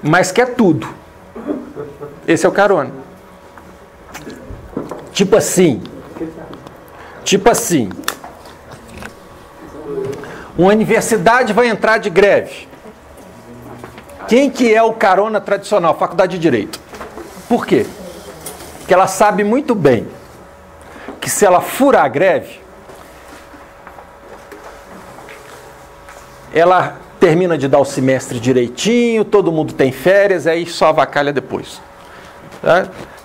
mas quer tudo. Esse é o carona. Tipo assim, uma universidade vai entrar de greve. Quem que é o carona tradicional? Faculdade de Direito. Por quê? Porque ela sabe muito bem que se ela furar a greve, ela termina de dar o semestre direitinho, todo mundo tem férias, aí só avacalha depois.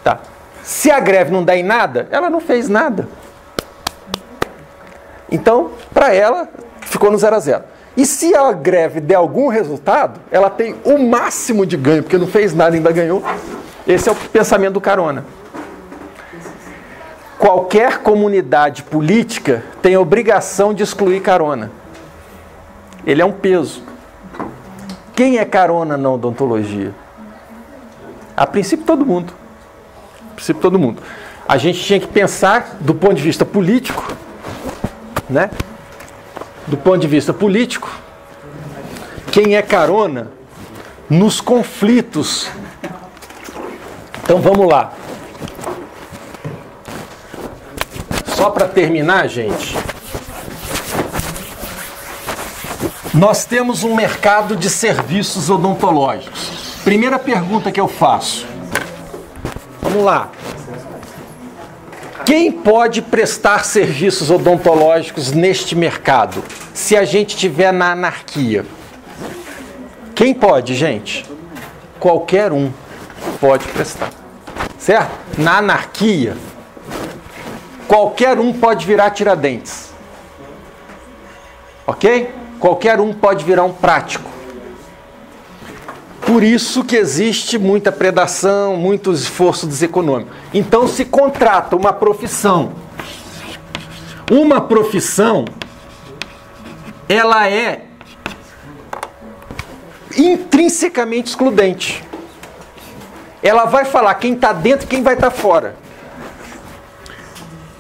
Tá. Se a greve não dá em nada, ela não fez nada. Então, para ela, ficou no 0 a 0. E se a greve der algum resultado, ela tem o máximo de ganho, porque não fez nada e ainda ganhou. Esse é o pensamento do carona. Qualquer comunidade política tem a obrigação de excluir carona. Ele é um peso. Quem é carona na odontologia? A princípio, todo mundo. A gente tinha que pensar do ponto de vista político, né? Do ponto de vista político, quem é carona nos conflitos. Então vamos lá. Só para terminar, gente, Nós temos um mercado de serviços odontológicos. Primeira pergunta que eu faço. Vamos lá. Quem pode prestar serviços odontológicos neste mercado, se a gente estiver na anarquia? Quem pode, gente? Qualquer um pode prestar. Certo? Na anarquia, qualquer um pode virar Tiradentes. Ok? Qualquer um pode virar um prático. Por isso que existe muita predação, muito esforço deseconômico. Então se contrata uma profissão. Uma profissão, ela é intrinsecamente excludente. Ela vai falar quem está dentro e quem vai estar fora.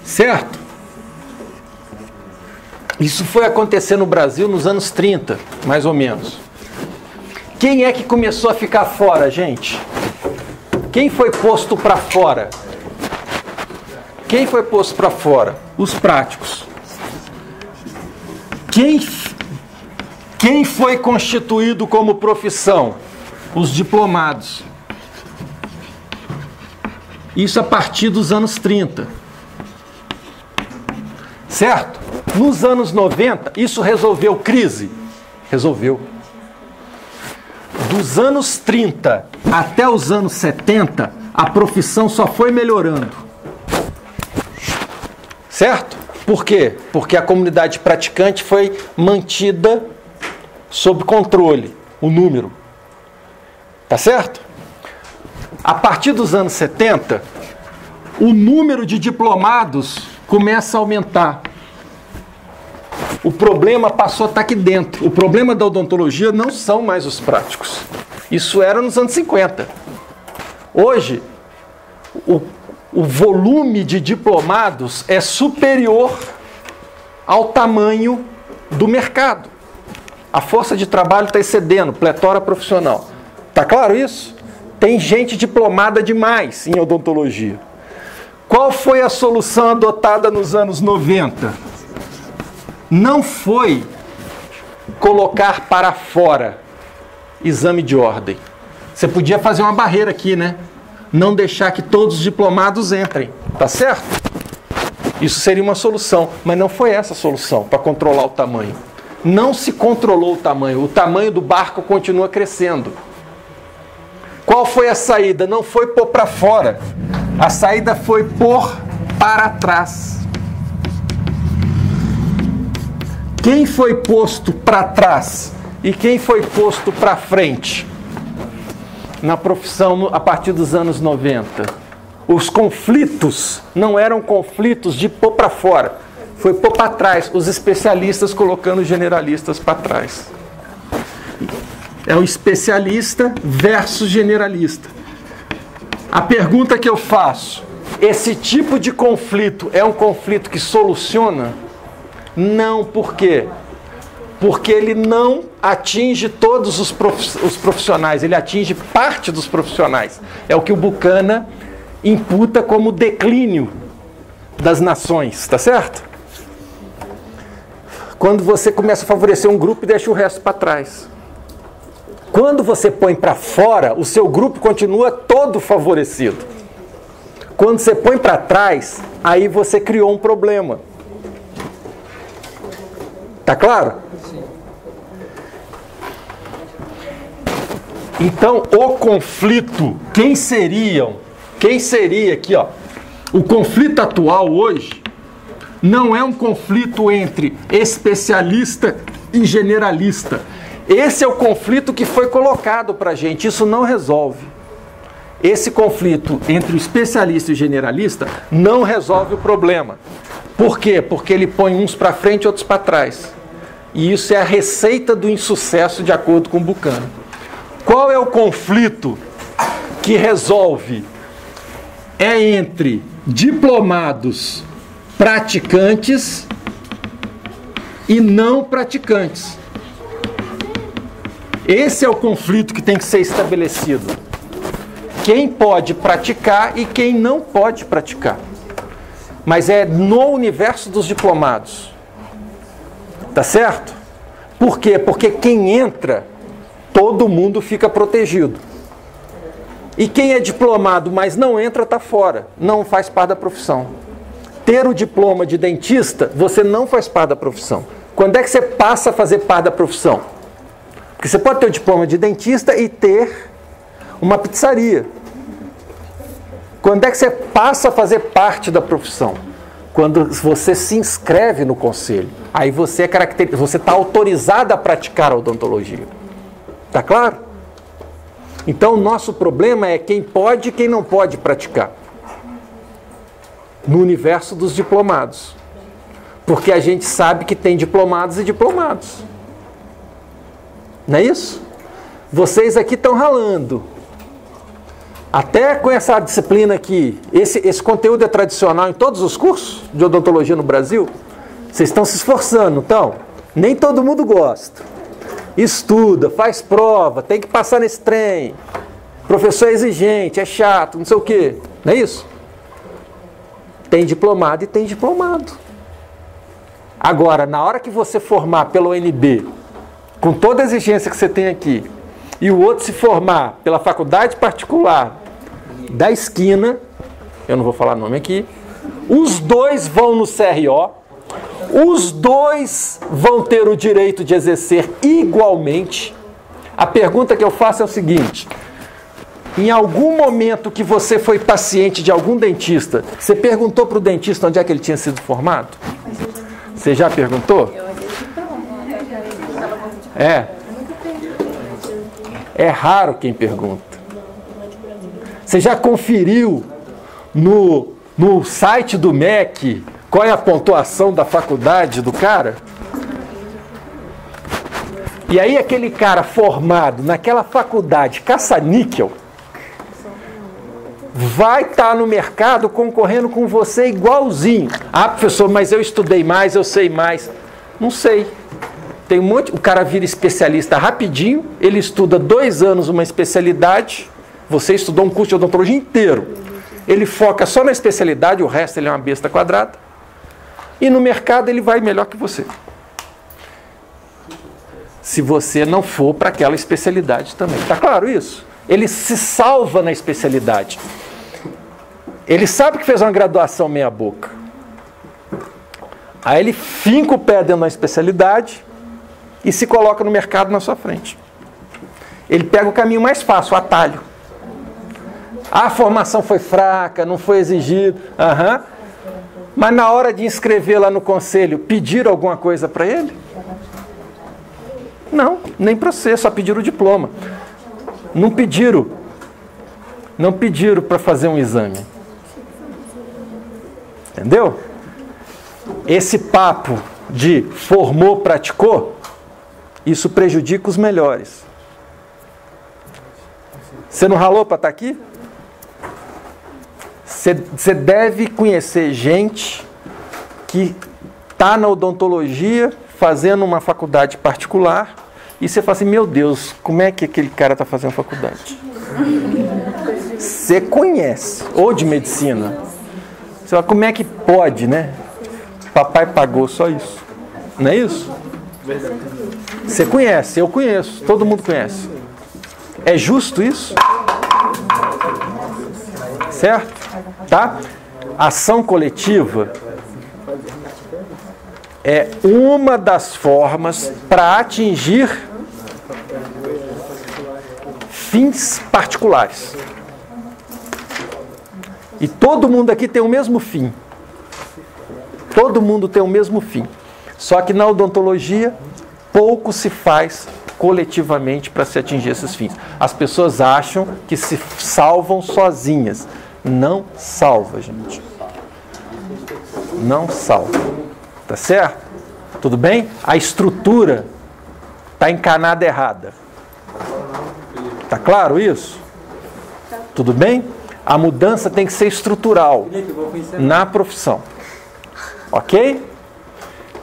Certo? Isso foi acontecer no Brasil nos anos 30, mais ou menos. Quem é que começou a ficar fora, gente? Quem foi posto para fora? Quem foi posto para fora? Os práticos. Quem foi constituído como profissão? Os diplomados. Isso a partir dos anos 30. Certo? Nos anos 90, isso resolveu crise? Resolveu. Dos anos 30 até os anos 70, a profissão só foi melhorando. Certo? Por quê? Porque a comunidade praticante foi mantida sob controle, o número. Tá certo? A partir dos anos 70, o número de diplomados começa a aumentar. O problema passou a estar aqui dentro. O problema da odontologia não são mais os práticos. Isso era nos anos 50. Hoje, o volume de diplomados é superior ao tamanho do mercado. A força de trabalho está excedendo, pletora profissional. Tá claro isso? Tem gente diplomada demais em odontologia. Qual foi a solução adotada nos anos 90? Não foi colocar para fora exame de ordem. Você podia fazer uma barreira aqui, né? Não deixar que todos os diplomados entrem, tá certo? Isso seria uma solução, mas não foi essa a solução para controlar o tamanho. Não se controlou o tamanho do barco continua crescendo. Qual foi a saída? Não foi pôr para fora, a saída foi pôr para trás. Quem foi posto para trás e quem foi posto para frente na profissão a partir dos anos 90? Os conflitos não eram conflitos de pôr para fora, foi pôr para trás, os especialistas colocando os generalistas para trás. É o especialista versus generalista. A pergunta que eu faço, esse tipo de conflito é um conflito que soluciona? Não, por quê? Porque ele não atinge todos os profissionais, ele atinge parte dos profissionais. É o que o Buchanan imputa como declínio das nações, tá certo? Quando você começa a favorecer um grupo e deixa o resto para trás. Quando você põe para fora, o seu grupo continua todo favorecido. Quando você põe para trás, aí você criou um problema. Tá claro? Sim. Então, o conflito, quem seria aqui, ó? O conflito atual hoje não é um conflito entre especialista e generalista. Esse é o conflito que foi colocado para a gente, isso não resolve. Esse conflito entre o especialista e o generalista não resolve o problema. Por quê? Porque ele põe uns para frente e outros para trás. E isso é a receita do insucesso de acordo com Buchanan. Qual é o conflito que resolve? É entre diplomados praticantes e não praticantes. Esse é o conflito que tem que ser estabelecido. Quem pode praticar e quem não pode praticar. Mas é no universo dos diplomados. Tá certo? Por quê? Porque quem entra, todo mundo fica protegido. E quem é diplomado, mas não entra, está fora. Não faz parte da profissão. Ter o diploma de dentista, você não faz parte da profissão. Quando é que você passa a fazer parte da profissão? Porque você pode ter o diploma de dentista e ter uma pizzaria. Quando é que você passa a fazer parte da profissão? Quando você se inscreve no conselho. Aí você está autorizado a praticar a odontologia. Está claro? Então o nosso problema é quem pode e quem não pode praticar. No universo dos diplomados. Porque a gente sabe que tem diplomados e diplomados. Não é isso? Vocês aqui estão ralando. Até com essa disciplina aqui, esse conteúdo é tradicional em todos os cursos de odontologia no Brasil? Vocês estão se esforçando, então? Nem todo mundo gosta. Estuda, faz prova, tem que passar nesse trem. Professor é exigente, é chato, não sei o quê. Não é isso? Tem diplomado e tem diplomado. Agora, na hora que você formar pela UNB, com toda a exigência que você tem aqui, e o outro se formar pela faculdade particular da esquina, eu não vou falar nome aqui, os dois vão no CRO, os dois vão ter o direito de exercer igualmente. A pergunta que eu faço é o seguinte: em algum momento que você foi paciente de algum dentista, você perguntou para o dentista onde é que ele tinha sido formado? Você já perguntou? É raro quem pergunta. Você já conferiu no site do MEC qual é a pontuação da faculdade do cara? E aí aquele cara formado naquela faculdade caça-níquel vai estar no mercado concorrendo com você igualzinho. Ah, professor, mas eu estudei mais, eu sei mais. Não sei. Tem um monte, o cara vira especialista rapidinho, ele estuda 2 anos uma especialidade, você estudou um curso de odontologia inteiro. Ele foca só na especialidade, o resto ele é uma besta quadrada. E no mercado ele vai melhor que você. Se você não for para aquela especialidade também. Está claro isso? Ele se salva na especialidade. Ele sabe que fez uma graduação meia boca. Aí ele finca o pé dentro da especialidade e se coloca no mercado na sua frente. Ele pega o caminho mais fácil, o atalho. A formação foi fraca, não foi exigido. Mas na hora de inscrever lá no conselho, pediram alguma coisa para ele? Não, nem para você, só pediram o diploma. Não pediram para fazer um exame. Entendeu? Esse papo de formou, praticou, isso prejudica os melhores. Você não ralou para estar aqui? Você deve conhecer gente que está na odontologia fazendo uma faculdade particular e você fala assim, meu Deus, como é que aquele cara está fazendo faculdade? Você conhece, ou de medicina. Você fala, como é que pode, né? Papai pagou só isso. Não é isso? Você conhece, eu conheço, todo mundo conhece. É justo isso? Certo? Tá? Ação coletiva é uma das formas para atingir fins particulares. E todo mundo aqui tem o mesmo fim. Todo mundo tem o mesmo fim. Só que na odontologia, pouco se faz coletivamente para se atingir esses fins. As pessoas acham que se salvam sozinhas. Não salva, gente. Não salva. Tá certo? Tudo bem? A estrutura está encanada errada. Tá claro isso? Tudo bem? A mudança tem que ser estrutural na profissão. Ok?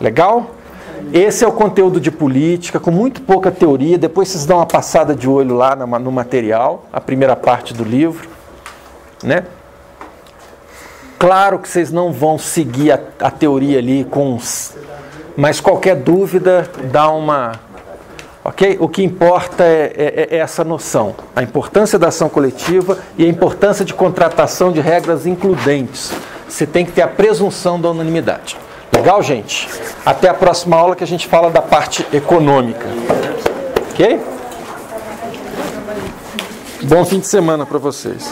Legal? Esse é o conteúdo de política, com muito pouca teoria. Depois vocês dão uma passada de olho lá no material, a primeira parte do livro. Né? Claro que vocês não vão seguir a teoria ali, mas qualquer dúvida, dá uma Ok? O que importa é essa noção, a importância da ação coletiva e a importância de contratação de regras includentes. Você tem que ter a presunção da unanimidade. Legal, gente? Até a próxima aula que a gente fala da parte econômica. Ok? Bom fim de semana para vocês.